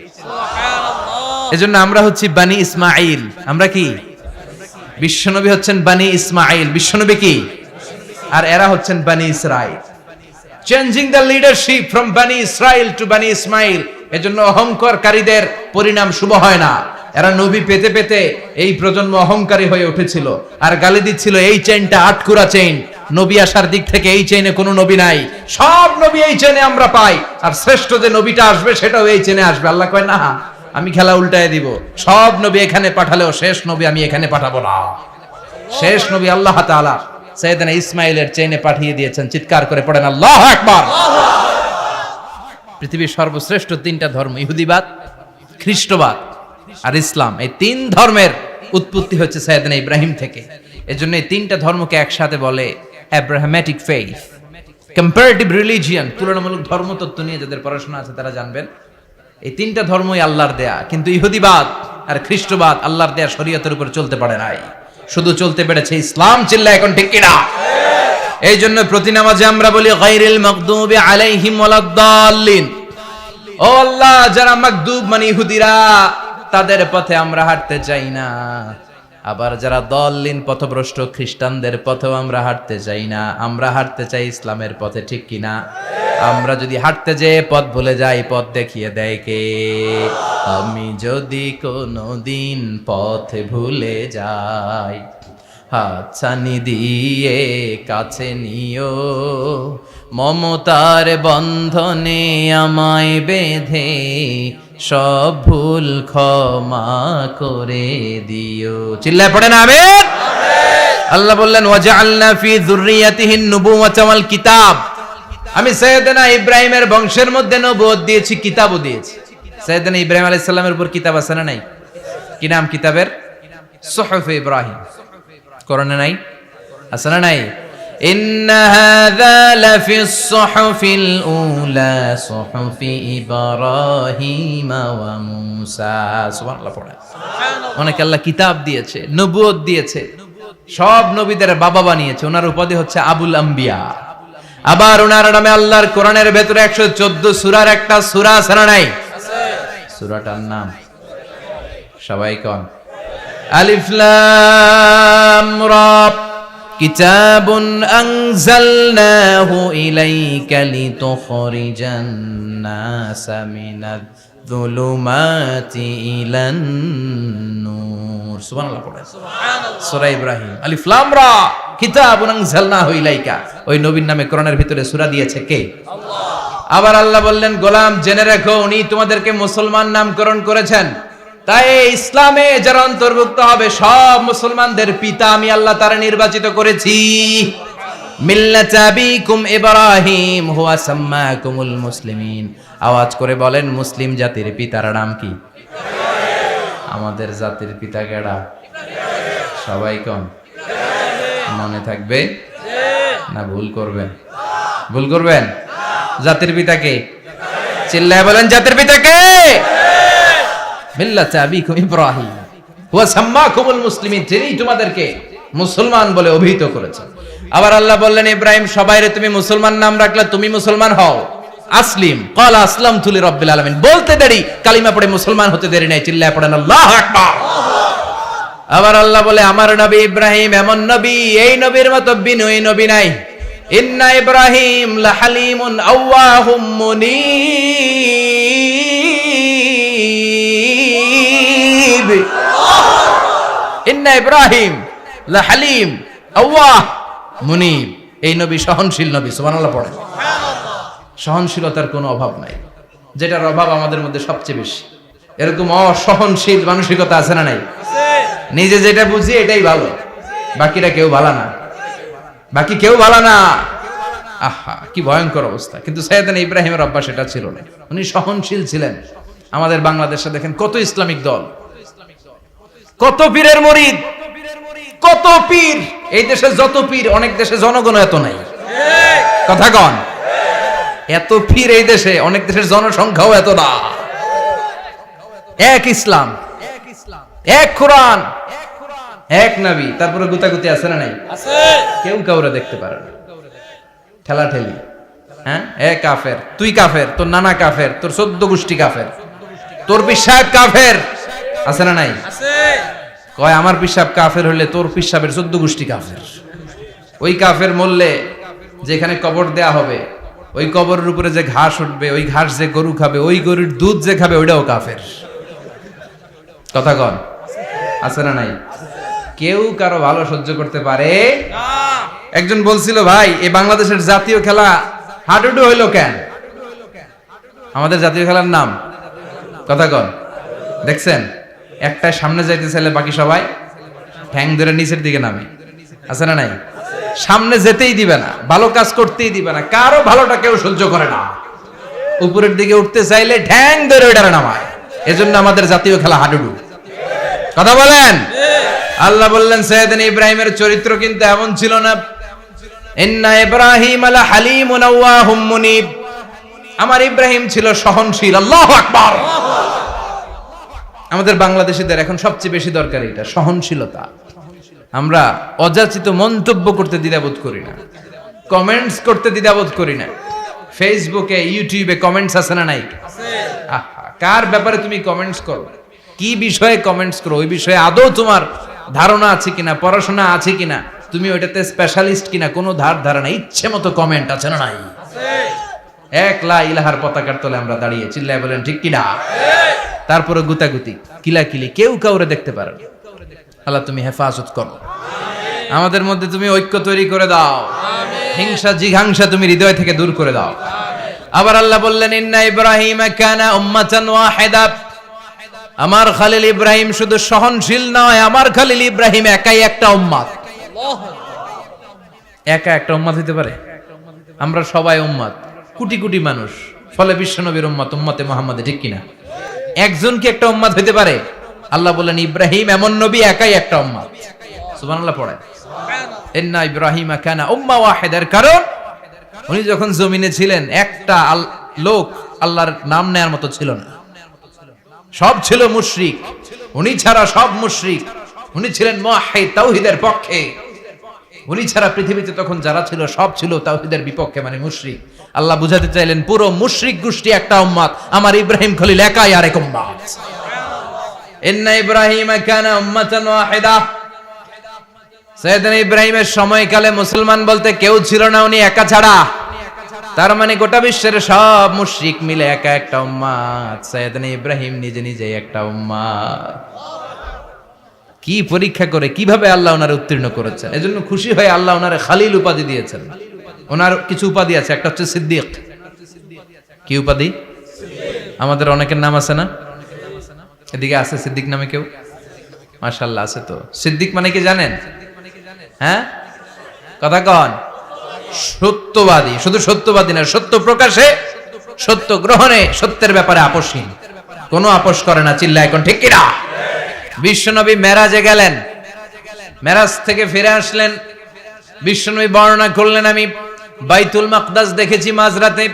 এজন্য আমরা হচ্ছি বানি ইসমাইল। আমরা কি? বিশ্বনবী হচ্ছেন বানি ইসমাইল, বিশ্বনবী কি? আর এরা হচ্ছেন বানি Israil. Changing the leadership from বানি ইসরাইল টু বানি ইসমাইল। এজন্য অহংকারীদের পরিণাম শুভ হয় না। এরা নবী পেতে পেতে এই প্রজন্ম অহংকারী হয়ে উঠেছিল আর গালি দিচ্ছিল, এই চেইনটা আটকুরা চেইন, নবী আসার দিক থেকে এই চেইনে কোনো নবী নাই, সব নবী এই চেইনে আমরা পাই, আর শ্রেষ্ঠ যে নবীটা আসবে সেটাও এই চেইনে আসবে। আল্লাহ কয়, না, আমি খেলা উল্টায় দিব, সব নবী এখানে পাঠালেও শেষ নবী আমি এখানে পাঠাবো না। শেষ নবী আল্লাহ তাআলা সাইয়েদনা ইসমাইলের চেইনে পাঠিয়ে দিয়েছেন। চিৎকার করে পড়েন আল্লাহু আকবার। পৃথিবীর সর্বশ্রেষ্ঠ 3টা ধর্ম, ইহুদিবাদ, খ্রিস্টবাদ আর ইসলাম, এই 3 ধর্মের উৎপত্তি হচ্ছে সাইয়েদনা ইব্রাহিম থেকে। এজন্য এই 3টা ধর্মকে একসাথে বলে আব্রাহামেটিক ফেইথ, কম্পারেটিভ রিলিজিয়ন। তুলনামূলক ধর্মতত্ত্ব নিয়ে যাদের পড়াশোনা আছে তারা জানবেন এই 3টা ধর্মই আল্লাহর দেয়া, কিন্তু ইহুদিবাদ আর খ্রিস্টবাদ আল্লাহর দেয়া শরীয়তের উপর চলতে পারে নাই, শুধু চলতে পেরেছে ইসলাম। চিল্লা এখন ঠিক কিনা? এই জন্য প্রতি নামাজে আমরা বলি গায়রিল মাগদুবি আলাইহিম ওয়ালাদ-দাল্লিন। ও আল্লাহ, যারা মাগদুব মানে ইহুদিরা, তাদের পথে আমরা হাঁটতে চাই না। আবার যারা দল্লিন পথভ্রষ্ট খ্রিস্টানদের পথেও আমরা হাঁটতে চাই না। আমরা হাঁটতে চাই ইসলামের পথে, ঠিক কিনা? আমরা যদি হাঁটতে যেয়ে পথ ভুলে যাই, পথ দেখিয়ে দেয় কে? আমি যদি কোনোদিন পথে ভুলে যাই, হাতছানি দিয়ে কাছে নিও, মমতার বন্ধনে আমায় বেঁধে সব ভুল ক্ষমা করে দিও। চিল্লায় পড়েন আমিন। আল্লাহ বললেন, ওয়াজআলনা ফি যুররিয়াতিহিন নুবুওয়াতা ওয়াল কিতাব। আমি সাইয়েদনা ইব্রাহিমের বংশের মধ্যে নবুয়ত দিয়েছি, কিতাবও দিয়েছি। সাইয়েদনা ইব্রাহিম আলাইহিস সালামের উপর কিতাব আছে না নাই? কি নাম কিতাবের? সুহুফে ইব্রাহিম। কোরআনে নাই? আছে না নাই? ইন্না হাযা লাফিস সুহুফিল উলা সুহুফি ইব্রাহিম ওয়া মূসা। সুবহানাল্লাহ পড়ে। অনেক আল্লাহ কিতাব দিয়েছে, নবুয়ত দিয়েছে, সব নবীদের বাবা বানিয়েছে। ওনার উপাধি হচ্ছে আবুল আম্বিয়া। আবার ওনার নামে আল্লাহর কোরআনের ভেতরে 114 সূরার একটা সূরা আছে না নাই? সূরাটার নাম সবাই কোন? আলিফ লাম রা। কিতাবুন আনজালনাহু ইলাইকা লিতুখরিজান নাসা মিনাজ যুলুমাতি ইলান নূর। সুবহানাল্লাহ পড়ে। সুবহানাল্লাহ। সূরা ইব্রাহিম, আলিফ লাম রা, কিতাবুন আনজালনাহু ইলাইকা। ওই নবীর নামে কোরআনের ভিতরে সূরা দিয়েছে কে? আল্লাহ। আবার আল্লাহ বললেন, গোলাম জেনে রাখো, উনি তোমাদেরকে মুসলমান নামকরণ করেছেন। তাই ইসলামে যারা অন্তর্ভুক্ত হবে সব মুসলমানদের পিতা আমি আল্লাহ তারা নির্বাচিত করেছি। মিল্লাত আবিকুম ইব্রাহিম হুয়া সাম্মাকুমুল মুসলিমিন। আওয়াজ করে বলেন, মুসলিম জাতির পিতার নাম কি? আমাদের জাতির পিতা কেডা? সবাই কোন? মনে থাকবে না ভুল করবেন? ভুল করবেন? জাতির পিতা কে? চিল্লায় বলেন, জাতির পিতা কে? মিল্লাত আবিকুম ইব্রাহিম হুয়া সাম্মাকুমুল মুসলিমিন। তিনি তোমাদেরকে মুসলমান বলে অভিহিত করেছেন। আবার আল্লাহ বললেন, ইব্রাহিম সবাইরে তুমি মুসলমান নাম রাখলে, তুমি মুসলমান হও। আসলিম ক্বালা আসলামতু লিরাব্বিল আলামিন, বলতে দেরি কালিমা পড়ে মুসলমান হতে দেরি নাই, চিল্লায় পড়েন আল্লাহু আকবার। আবার আল্লাহ বলে আমার নবী ইব্রাহিম এমন নবী, এই নবীর মতো বিনয়ী নবী নাই। ইন্না ইব্রাহিম লাহালিমুন আওয়াহুম মুনীব। ইন্না ইব্রাহিম লাহালিম আওয়াহ মুনীব, এই নবী সহনশীল নবী। সুবহানাল্লাহ পড়েন। সহনশীলতার কোনো অভাব নাই, যেটার অভাব আমাদের মধ্যে সবচেয়ে বেশি। এরকম অসহনশীল মানসিকতা আছে না নাই? নিজে যেটা বুঝি এটাই ভালো, বাকিরা কেউ ভালো না, বাকি কেউ ভালো না। আহা কি ভয়ঙ্কর অবস্থা। কিন্তু সাইয়েদনা ইব্রাহিমের অভ্যাস এটা ছিল না, উনি সহনশীল ছিলেন। আমাদের বাংলাদেশে দেখেন কত ইসলামিক দল, কত পীরের মুরিদ, কত পীর। এই দেশে যত পীর, অনেক দেশে জনগণ এত নাই। কথা কন, এত পীর এই দেশে, অনেক দেশের জনসংখ্যাও এত না। এক ইসলাম, এক কোরআন, এক নবী, তারপরে গুতাগুতি আছে না নাই? কেউ কাউরে দেখতে পারে না, ঠেলা ঠেলি। হ্যাঁ, এ কাফের, তুই কাফের, তোর নানা কাফের, তোর 14 গোষ্ঠী কাফের, তোর পিসাব কাফের, আছে না নাই? কয় আমার পিসাব কাফের হলে তোর পিসাবের 14 গোষ্ঠী কাফের। ওই কাফের মরলে যেখানে কবর দেয়া হবে, ওই কবরের উপরে যে ঘাস উঠবে, ওই ঘাস যে গরু খাবে, ওই গরুর দুধ যে খাবে, ওইটাও কাফের। কথা কন, আছে না নাই? কেউ কারো ভালো সহ্য করতে পারে না। একজন বলছিল, ভাই এই বাংলাদেশের জাতীয় খেলা হাডুডু হইলো কেন? আমাদের জাতীয় খেলার নাম, কথা কন, দেখছেন একটা সামনে যাইতে চাইলে বাকি সবাই ঠ্যাং ধরে নিচের দিকে নামে, আছে না নাই? সামনে যেতেই দিবে না, ভালো কাজ করতেই দিবে না, কারো ভালোটা কেউ সহ্য করে না। উপরের দিকে উঠতে চাইলে ঠ্যাং ধরে ওইটারে নামায়। এজন্য আমাদের জাতীয় খেলা হাডুডু। কথা বলেন। আল্লাহ বললেন সাইয়েদনা ইব্রাহিমের চরিত্র কিন্তু এমন ছিল না। ইন্না ইব্রাহিম লাহালিমুন আওয়াহুম মুনীব, আমার ইব্রাহিম ছিল সহনশীল। আল্লাহু আকবার। আমাদের বাংলাদেশীদের এখন সবচেয়ে বেশি দরকার এটা, সহনশীলতা। আমরা অযাচিত মন্তব্য করতে দ্বিধাবোধ করি না, কমেন্টস করতে দ্বিধাবোধ করি না। ফেসবুকে, ইউটিউবে কমেন্টস আছে না নাই? কার ব্যাপারে তুমি কমেন্টস করো, কি বিষয়ে কমেন্টস করো, ওই বিষয়ে আদৌ তোমার ধারণা আছে কিনা, পড়াশোনা আছে কিনা, তুমি ওইটাতে স্পেশালিস্ট কিনা, কোনো ধারণা, ইচ্ছে মতো কমেন্ট আছে না নাই? এক লা ইলাহার পতাকার তলে আমরা দাঁড়িয়ে চিল্লায় বলেন ঠিক কিনা? তারপরে গুতাগুতি, কিলাকিলি, কেউ কাউরে দেখতে পারে না। আল্লাহ তুমি হেফাজত করো, আমাদের মধ্যে তুমি ঐক্য তৈরি করে দাও, হিংসা জিঘাংসা তুমি হৃদয় থেকে দূর করে দাও। আবার আল্লাহ বললেন ইন্না ইব্রাহিম কানা উম্মাতান ওয়াহিদা, আমার খলিল ইব্রাহিম শুধু সহনশীল নয়, আমার খলিল ইব্রাহিম একাই একটা উম্মত। একা একটা উম্মত হইতে পারে? আমরা সবাই উম্মত, কোটি কোটি মানুষ, ফলে বিশ্বনবীর উম্মত, উম্মতে মুহাম্মাদে, ঠিক কিনা? একজন কি একটা উম্মত হইতে পারে? আল্লাহ বলেন ইব্রাহিম এমন নবী, একাই একটা উম্মত। সুবহানাল্লাহ পড়ে। ইন্না ইব্রাহিম কানা উম্মাহ ওয়াহিদার, কারণ উনি যখন জমিনে ছিলেন একটা লোক আল্লাহর নাম নেয়ার মতো ছিল না, সব ছিল মুশরিক, উনি ছাড়া সব মুশরিক। উনি ছিলেন মুওয়াহহিদ, তাওহীদের পক্ষে। উনি ছাড়া পৃথিবীতে তখন যারা ছিল সব ছিল তাওহীদের বিপক্ষে, মানে মুশরিক। আল্লাহ বুঝাতে চাইলেন পুরো মুশরিক গোষ্ঠী একটা উম্মত, আমার ইব্রাহিম খলিল একাই আরেক উম্মত। ইন্না ইব্রাহিম কানা উম্মাতান ওয়াহিদা, সাইয়েদনা ইব্রাহিমের সময়কালে মুসলমান বলতে কেউ ছিল না, উনি একা ছাড়া। তার মানে গোটা বিশ্বের সব মুশরিক মিলে একা একটা উম্মত, সাইয়েদনা ইব্রাহিম নিজে নিজে একটা উম্মত। কি পরীক্ষা করে কিভাবে আল্লাহ ওনারে উত্তীর্ণ করেছেন, এজন্য খুশি হয়ে আল্লাহ ওনারে খালিল উপাধি দিয়েছেন। ওনার কিছু উপাধি আছে, একটা হচ্ছে সিদ্দিক। কি উপাধি? আমাদের অনেকের নাম আছে না? এদিকে আছে সিদ্দিক নামে কেউ? মাশাআল্লাহ আছে তো। সিদ্দিক মানে কি জানেন? হ্যাঁ, কথা কন। সত্যবাদী, শুধু সত্যবাদী না, সত্য প্রকাশে, সত্য গ্রহণে, সত্যের ব্যাপারে আপোষহীন, কোনো আপোষ করে না। চিল্লায় এখন ঠিক কিনা? বিশ্বনবী মেরাজে গেলেন, মেরাজ থেকে ফিরে আসলেন, বিশ্বনবী বর্ণনা করলেন আমি বাইতুল মাকদাস দেখেছি মাঝরাতে,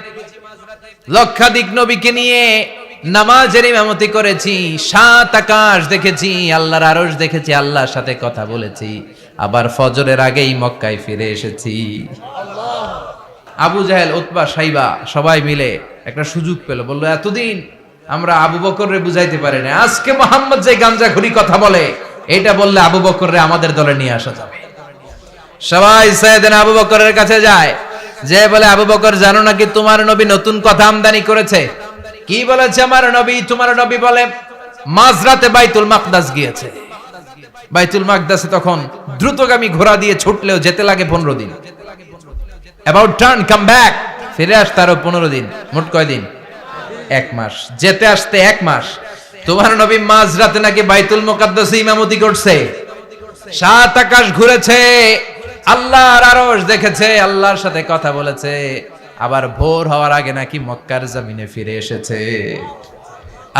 লক্ষাধিক নবীকে নিয়ে নামাজের ইমামতি করেছি, 7 আকাশ দেখেছি, আল্লাহর আরশ দেখেছি, আল্লাহর সাথে কথা বলেছি, আবার ফজরের আগেই মক্কায় ফিরে এসেছি। আবু জাহেল, উতবা, সাইবা সবাই মিলে একটা সুযোগ পেল, বলল এতদিন আমরা আবু বকররে বুঝাইতে পারি না, আজকে মোহাম্মদ যে গাঞ্জাখুরি কথা বলে এটা বললে আবু বকররে আমাদের দলে নিয়ে আসা যাবে। সবাই সাইয়েদনা আবু বকরের কাছে যায়, যে বলে আবু বকর জানো নাকি তোমার নবী নতুন কথা আমদানি করেছে? কি বলেছে আমার নবী? তোমার নবী বলে মাঝরাতে বাইতুল মাকদাস গিয়েছে। বাইতুল মাকদাসে তখন দ্রুতগামী ঘোড়া দিয়ে ছুটলেও যেতে লাগে 15 দিন। অ্যাবাউট টার্ন কাম ব্যাক, ফিরে আসতে আরো 15 দিন, মোট কয় দিন? 1 মাস, যেতে আসতে 1 মাস। তোমার নবী মাঝরাতে নাকি বাইতুল মুকাদ্দাসে ইমামতি করছে, 7 আকাশ ঘুরেছে, আল্লাহর আরশ দেখেছে, আল্লাহর সাথে কথা বলেছে, আবার ভোর হওয়ার আগে নাকি মক্কার জমিনে ফিরে এসেছে।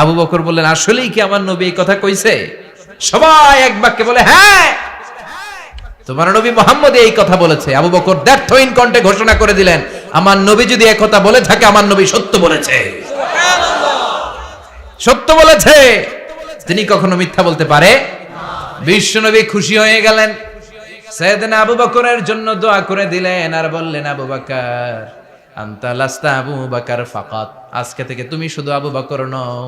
আবু বকর বললেন আসলেই কি আমার নবী এই কথা কইছে? সবাই এক বাক্যে বলে হ্যাঁ, তোমার নবী মুহাম্মদ এই কথা বলেছে। আবু বকর দ্ব্যর্থহীন কণ্ঠে ঘোষণা করে দিলেন, আমার নবী যদি এই কথা বলে থাকে, আমার নবী সত্য বলেছে, সত্য বলেছে, তিনি কখনো মিথ্যা বলতে পারে? বিশ্ব নবী খুশি হয়ে গেলেন, সাইয়েদনা আবু বকরের জন্য দোয়া করে দিলেন আর বললেন আবু বকর আনতা লাস্তা আবু বকর ফাকাত, আজকে থেকে তুমি শুধু আবু বকর নও,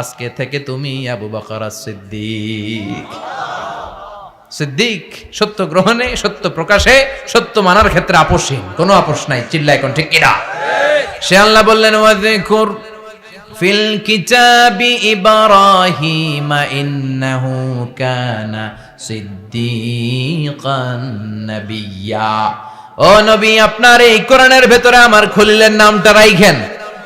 আজকে থেকে তুমি আবু বকর সিদ্দিক। সিদ্দিক সত্য গ্রহণে, সত্য প্রকাশে, সত্য মানার ক্ষেত্রে আপোষহীন, কোনো আপোষ নাই। চিল্লায় কোন ঠিক কিনা? সে আল্লাহ বললেন ওয়াযকুর ফিল কিতাবি ইব্রাহিম ইন্নাহু কানা সিদ্দিকান নাবিয়্যা। ও নবী, আপনার এই কোরআনের ভেতরে আমার খলিলের নামটা রাখেন,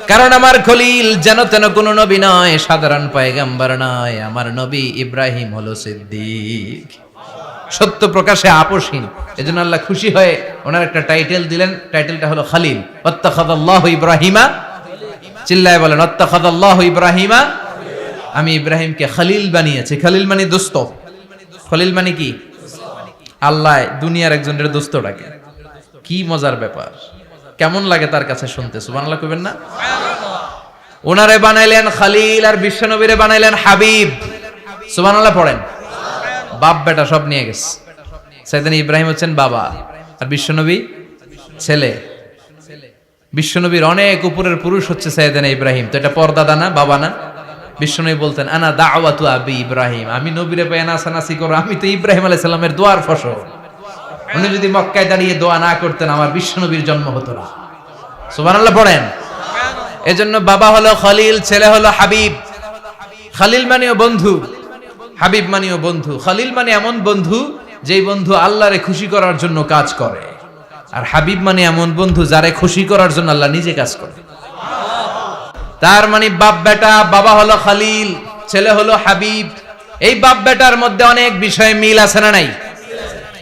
কারণ আমার খলিল যেন তেন কোন নবী নয়, সাধারণ পয়গম্বর নয়, আমার নবী ইব্রাহিম হলো সিদ্দিক, সত্য প্রকাশে আপোষহীন। এজন্য আল্লাহ খুশি হয়ে ওনার একটা টাইটেল দিলেন, টাইটেলটা হলো খলিল। ওয়াত্তাখাযাল্লাহু ইব্রাহিমা, চিল্লায় বলেন ওয়াত্তাখাযাল্লাহু ইব্রাহিমা, আমি ইব্রাহিমকে খলিল বানিয়েছি। খলিল মানে দোস্ত। খলিল মানে কি? আল্লাহ দুনিয়ার একজনের দোস্ত ডাকে। কি মজার ব্যাপার, কেমন লাগে তার কাছে শুনতে? সুবহানাল্লাহ কইবেন না? ওনারে বানাইলেন খলিল আর বিশ্বনবীরে বানাইলেন হাবিব। সুবহানাল্লাহ পড়েন। বাপ বেটা সব নিয়ে গেছে। সাইয়েদনা ইব্রাহিম হচ্ছেন বাবা আর বিশ্বনবী ছেলে। বিশ্বনবীর অনেক উপরের পুরুষ হচ্ছে সাইয়েদনা ইব্রাহিম। তো এটা পরদাদা না, বাবা না? বিশ্বনবী বলতেন আনা দাওয়াতু আবি ইব্রাহিম, আমি নবীরে পেয়ে নাসানাসি করো, আমি তো ইব্রাহিম আলাইহিস সালামের দোয়ার ফসল। উনি যদি মক্কায় দাঁড়িয়ে দোয়া না করতেন, আমার বিশ্বনবীর জন্ম হতো না। সুবহানাল্লাহ পড়েন। এজন্য বাবা হলো খলিল, ছেলে হলো হাবিব। খলিল মানেও বন্ধু, হাবিব মানেও বন্ধু। খলিল মানে এমন বন্ধু যেই বন্ধু আল্লাহরে খুশি করার জন্য কাজ করে, আর হাবিব মানে এমন বন্ধু যারে খুশি করার জন্য আল্লাহ নিজে কাজ করে। তার মানে বাপ বেটা, বাবা হলো খলিল, ছেলে হলো হাবিব। এই বাপ বেটার মধ্যে অনেক বিষয়ে মিল আছে না নাই?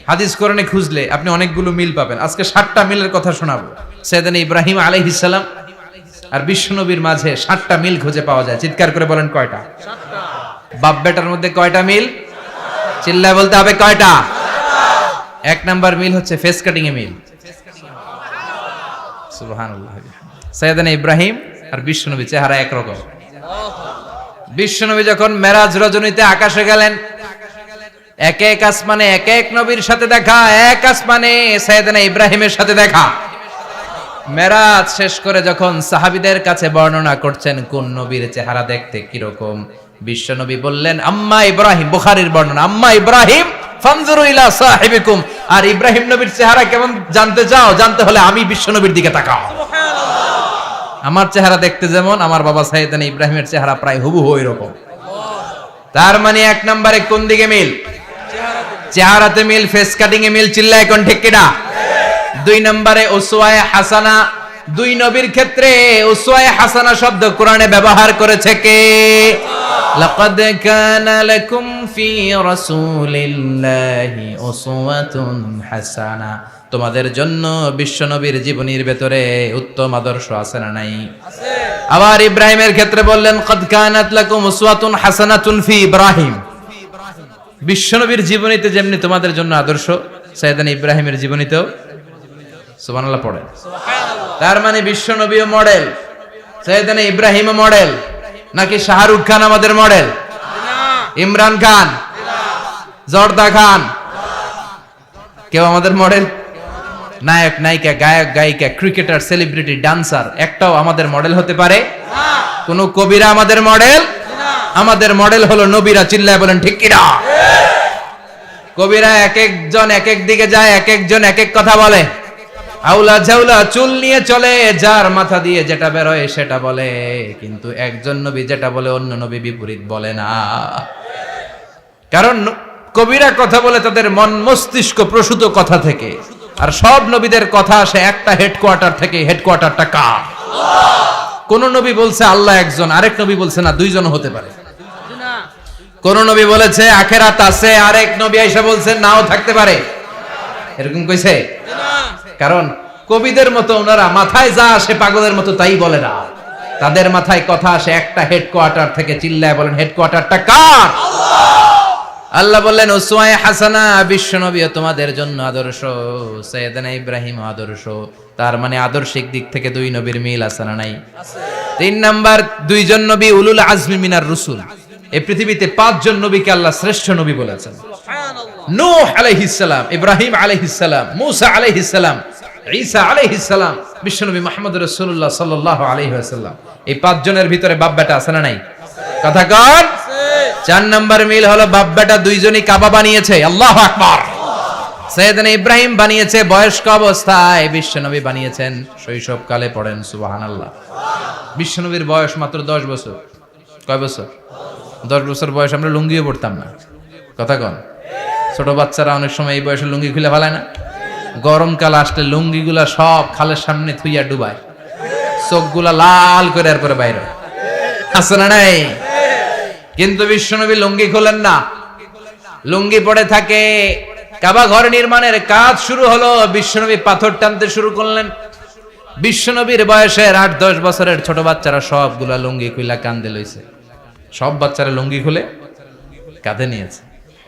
হাদিস কোরআনে খুঁজলে আপনি অনেকগুলো মিল পাবেন। আজকে 7টা মিলের কথা শোনাবো। সাইয়েদনা ইব্রাহিম আলাইহিস সালাম আর বিশ্বনবীর মাঝে 7টা মিল খুঁজে পাওয়া যায়। চিৎকার করে বলেন কয়টা? 7টা। বাপ বেটার মধ্যে কয়টা মিল? চিল্লায় বলতে হবে কয়টা? 1 নাম্বার মিল হচ্ছে ফেস কাটিং এ মিল। সুবহানাল্লাহ। সাইয়েদনা ইব্রাহিম আর বিশ্বনবী চেহারা একরকম। বিশ্বনবী যখন মেরাজ রজনীতে আকাশে গেলেন, এক এক আসমানে এক এক নবীর সাথে দেখা, এক আসমানে সাইয়েদনা ইব্রাহিমের সাথে দেখা। মেরাজ শেষ করে যখন সাহাবীদের কাছে বর্ণনা করছেন কোন নবীর চেহারা দেখতে কিরকম, বিশ্বনবী বললেন আম্মা ইব্রাহিম, বুখারীর বর্ণনা, আম্মা ইব্রাহিম ফানজুরু ইলা সাহিবিকুম, আর ইব্রাহিম নবীর চেহারা কেমন জানতে চাও? জানতে হলে আমি বিশ্বনবীর দিকে তাকাও। আমার চেহারা দেখতে যেমন, আমার বাবা সাইয়েদনা ইব্রাহিমের চেহারা প্রায় হুবহু ওইরকম। তার মানে 1 নম্বরে কোন দিকে মিল? চেহারাতে মিল, ফেস কাটিং এ মিল। চিল্লায় কোন ঠিক কিনা? 2 নম্বরে উসওয়ায়ে হাসানা। 2 নবীর ক্ষেত্রে উসওয়ায়ে হাসানা শব্দ কোরআনে ব্যবহার করেছে কে? লাকাদ কানা লাকুম ফি রাসূলিল্লাহি উসওয়াতুন হাসানা, তোমাদের জন্য বিশ্বনবীর জীবনীর ভেতরে উত্তম আদর্শ আছে না নাই? আছে। আবার ইব্রাহিমের ক্ষেত্রে বললেন কাদ কানাত লাকুম উসওয়াতুন হাসানাতুন ফি ইব্রাহিম। বিশ্বনবীর জীবনীতে যেমনি তোমাদের জন্য আদর্শ, সাইয়েদনা ইব্রাহিমের জীবনীতেও। সুবহানাল্লাহ পড়েন। সুবহানাল্লাহ। তার মানে বিশ্বনবীও মডেল, সাইয়েদনা ইব্রাহিমও মডেল। নাকি শাহরুখ খান আমাদের মডেল? না। ইমরান খান? না। জর্দা খান? কেউ আমাদের মডেল? নায়ক নায়িকা, গায়ক গায়িকা, ক্রিকেটার, সেলিব্রিটি, ডান্সার একটাও আমাদের মডেল হতে পারে না। কোন কবিরা আমাদের মডেল না। আমাদের মডেল হলো নবীরা। চিল্লায় বলেন ঠিক কিনা? কবিরা এক একজন এক এক দিকে যায়, এক একজন এক এক কথা বলে। আউলা ঝাউলা চুল নিয়ে চলে, যার মাথা দিয়ে যেটা বেরোয় সেটা বলে, কিন্তু একজন নবী যেটা বলে অন্য নবী বিপরীত বলে না। কারণ কবিরা কথা বলে তাদের মন মস্তিষ্ক প্রসূত কথা থেকে, আর সব নবীদের কথা আসে একটা হেডকোয়ার্টার থেকে। হেডকোয়ার্টারটা কার? কোন নবী বলছে আল্লাহ একজন, আরেক নবী বলছে না দুইজন হতে পারে। কোন নবী বলেছে আখেরাত আছে, আরেক নবী আয়েশা বলছেন নাও থাকতে পারে। এরকম কইছে? কারণ কবিদের মতো ওনারা মাথায় যা আসে পাগলের মতো তাই বলে না। তাদের মাথায় কথা আসে একটা হেডকোয়ার্টার থেকে। চিল্লায় বলেন হেডকোয়ার্টারটা কার? আল্লাহ বললেন উসওয়ায়ে হাসানা, বিশ্ব নবী তোমাদের জন্য আদর্শ, সাইয়েদনা ইব্রাহিম আদর্শ। তার মানে আদর্শিক দিক থেকে দুই নবীর মিল আছে না নাই? তিন নাম্বার, দুইজন নবী উলুল আজমি মিনার রুসুল। এই পৃথিবীতে পাঁচজন নবীকে আল্লাহ শ্রেষ্ঠ নবী বলেছেন। নূহ আলাইহিস সালাম, ইব্রাহিম আলাইহিস সালাম, মূসা আলাইহিস সালাম, ঈসা আলাইহিস সালাম, বিশ্বনবী মুহাম্মদ রাসূলুল্লাহ সাল্লাল্লাহু আলাইহি ওয়াসাল্লাম। এই পাঁচজনের ভিতরে বাপ বেটা আছে না নাই? কথা কন। চার নাম্বার মিল হলো বাপ বেটা দুইজনই কাবা বানিয়েছে। আল্লাহু আকবার। সাইয়েদনা ইব্রাহিম বানিয়েছে বয়স্ক অবস্থায়, বিশ্বনবী বানিয়েছেন শৈশবকালে। পড়েন সুবহানাল্লাহ। বিশ্বনবীর বয়স মাত্র 10 বছর। কয় বছর? 10 বছর বয়স আমরা লুঙ্গিও পড়তাম না। কথা কন। ছোট বাচ্চারা অনেক সময় এই বয়সে লুঙ্গি খুলে ফেলায় না? গরমকাল আসলে লুঙ্গিগুলা সব খালের সামনে থুইয়া ডুবায়, চোখগুলা লাল করে এরপরে বাইরে আছে না নাই? কিন্তু বিশ্বনবী লুঙ্গি খোলেন না, লুঙ্গি পড়ে থাকে। কাবা ঘর নির্মাণের কাজ শুরু হলো, বিশ্বনবী পাথর টানতে শুরু করলেন। বিশ্বনবীর বয়সের 8-10 বছরের ছোট বাচ্চারা সবগুলা লুঙ্গি খুইলা কাঁধে লইছে। সব বাচ্চারা লুঙ্গি খুলে কাঁধে নিয়েছে,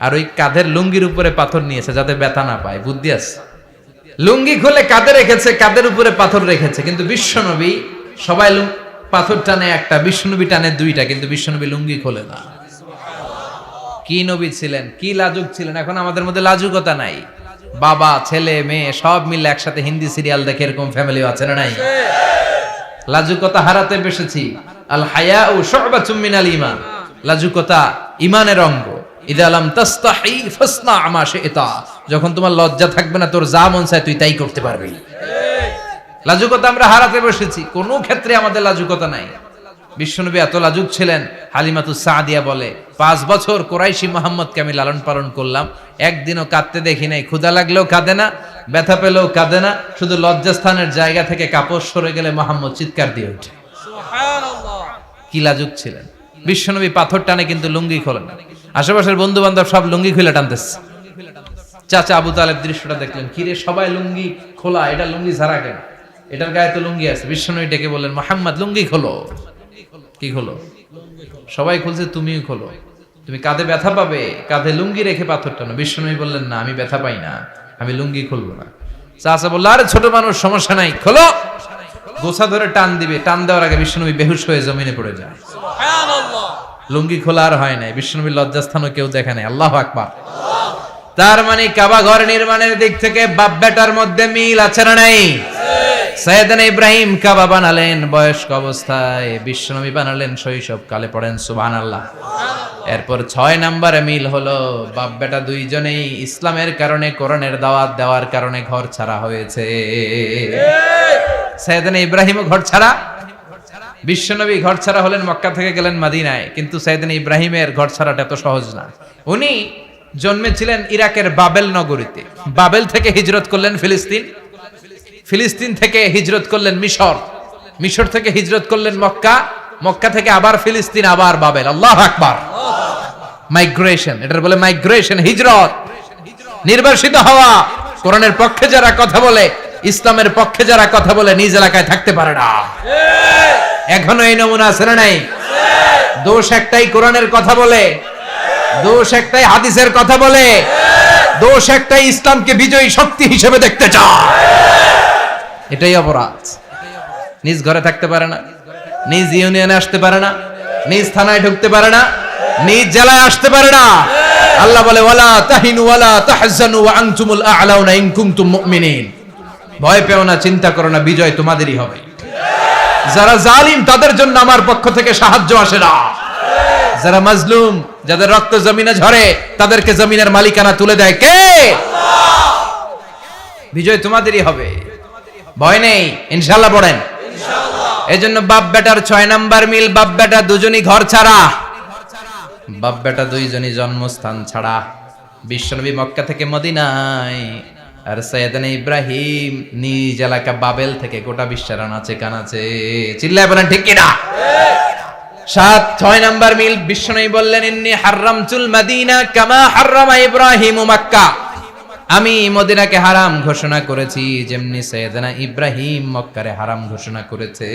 আর ওই কাঁধের লুঙ্গির উপরে পাথর নিয়েছে যাতে ব্যথা না পায়। বুদ্ধি আছে। লুঙ্গি খুলে কাঁধে রেখেছে, কাঁধের উপরে পাথর রেখেছে। কিন্তু বিশ্বনবী সবাই পাথর টানে একটা, বিশ্বনবী টানে দুইটা, কিন্তু বিশ্বনবী লুঙ্গি খোলে না। কি নবী ছিলেন, কি লাজুক ছিলেন। এখন আমাদের মধ্যে লাজুকতা নাই। বাবা ছেলে মেয়ে সব মিলে একসাথে হিন্দি সিরিয়াল দেখে, এরকম ফ্যামিলিও আছে না নাই? লাজুকতা হারাতে বসেছি। আল হায়াউ শু'বাতুম মিনাল ঈমান। লাজুকতা ঈমানের অঙ্গ। ইযা লাম তাস্তাহি ফাসনা মা শি'তা। যখন তোমার লজ্জা থাকবে না, তোর যা মন চায় তুই তাই করতে পারবি। লাজুকতা আমরা হারাতে বসেছি, কোনো ক্ষেত্রে আমাদের লাজুকতা নাই। বিশ্বনবী এত লাজুক ছিলেন, হালিমাতুস সাদিয়া বলে 5 বছর কুরাইশি মুহাম্মদকে আমি লালন পালন করলাম, একদিনও কাঁদতে দেখি নাই। ক্ষুধা লাগলেও কাঁদে না, ব্যথা পেলেও কাঁদে না, শুধু লজ্জাস্থানের জায়গা থেকে কাপড় সরে গেলে মুহাম্মদ চিৎকার দিয়ে ওঠে। সুবহানাল্লাহ। কি লাজুক ছিলেন। বিশ্বনবী পাথর টানে কিন্তু লুঙ্গি খোলেন না। আশেপাশের বন্ধু বান্ধব সব লুঙ্গি খুলে টানতেছে। চাচা আবু তালেব দৃশ্যটা দেখলেন, কিরে সবাই লুঙ্গি খোলা, এটা লুঙ্গি ছাড়া কেন? এটার গায়ে তো লুঙ্গি আছে। বিশ্বনবী ডেকে বললেন, মুহাম্মদ লুঙ্গি খোলো। কি খোলো? সবাই খুলছে, তুমিও খোলো। তুমি কাঁধে ব্যথা পাবে, কাঁধে লুঙ্গি রেখে পাথর টানো। বিশ্বনবী বললেন, না আমি ব্যথা পাই না, আমি লুঙ্গি খুলবো না। চাচা বলল, আরে ছোট মানুষ, সমস্যা নাই, খোলো। গোছা ধরে টান দিবে, টান দেওয়ার আগে বিশ্বনবী বেহুশ হয়ে জমিনে পড়ে যায়। সুবহানাল্লাহ। লুঙ্গি খোলা আর হয় নাই। বিশ্বনবীর লজ্জাস্থানও কেউ দেখে নাই। আল্লাহু আকবার। তার মানে কাবা ঘর নির্মাণের দিক থেকে বাপ বেটার মধ্যে মিল আছে না নাই? সাইয়েদনা ইব্রাহিম কাবা বানালেন বয়স্ক অবস্থায়, বিশ্বনবী বানালেন শৈশবকালে। পড়েন সুবহানাল্লাহ। এরপর 6 নম্বরে মিল হলো বাপ বেটা দুইজনেই ইসলামের কারণে, কোরআনের দাওয়াত দেওয়ার কারণে ঘর ছাড়া হয়েছে। সাইয়েদনা ইব্রাহিমও ঘর ছাড়া, বিশ্বনবী ঘর ছাড়া হলেন, মক্কা থেকে গেলেন মদিনায়। কিন্তু সাইয়েদনা ইব্রাহিমের ঘর ছাড়াটা এত সহজ না। উনি জন্মেছিলেন ইরাকের বাবেল নগরীতে। বাবেল থেকে হিজরত করলেন ফিলিস্তিন, ফিলিস্তিন থেকে হিজরত করলেন মিশর, মিশর থেকে হিজরত করলেন মক্কা, মক্কা থেকে আবার ফিলিস্তিন, আবার বাবেল। আল্লাহু আকবার। মাইগ্রেশন, এটার বলে মাইগ্রেশন, হিজরত, নির্বাসিত হওয়া। কোরআনের পক্ষে যারা কথা বলে, ইসলামের পক্ষে যারা কথা বলে, নিজ এলাকায় থাকতে পারে না। এখনো এই নমুনা আছে না নাই? দোষ একটাই, কোরআনের কথা বলে। দোষ একটাই, হাদিসের কথা বলে। দোষ একটাই, ইসলামকে বিজয়ী শক্তি হিসেবে দেখতে চায়। এটাই অপরাধ। নিজ ঘরে থাকতে পারে না, নিজ ইউনিয়নে আসতে পারে না, নিজ থানায় ঢুকতে পারে না, নিজ জেলায় আসতে পারে না। আল্লাহ বলে, ওয়ালা তাহিনু ওয়ালা তাহজানু ওয়া আনতুমুল আ'লাউনা ইন কুনতুম মুমিনিন। ভয় পেও না, চিন্তা করো না, বিজয় তোমাদেরই হবে। যারা জালিম তাদের জন্য আমার পক্ষ থেকে সাহায্য আসে না। যারা মাজলুম, যাদের রক্ত জমিনে ঝরে, তাদেরকে জমিনের মালিকানা তুলে দেয় কে? আল্লাহ। বিজয় তোমাদেরই হবে, ভয় নেই, ইনশাআল্লাহ পড়েন ইনশাআল্লাহ। এজন্য বাপ বেটার 6 নাম্বার মিল, বাপ বেটা দুজনই ঘর ছাড়া, বাপ বেটা দুইজনই জন্মস্থান ছাড়া। বিশ্বনবী মক্কা থেকে মদিনায়, আর সাইয়েদনা ইব্রাহিম নিজ এলাকা বাবেল থেকে গোটা বিশ্বের আনাচে কানাচে। চিল্লায় বলেন ঠিক কিনা? 6 নাম্বার মিল, বিশ্বনবী বললেন ইন্নী হারামতুল মাদিনা কামা হারামা ইব্রাহিম মক্কা। আমি মদিনাকে হারাম ঘোষণা করেছি যেমনি সাইয়েদনা ইব্রাহিম মক্কারে হারাম ঘোষণা করেছে।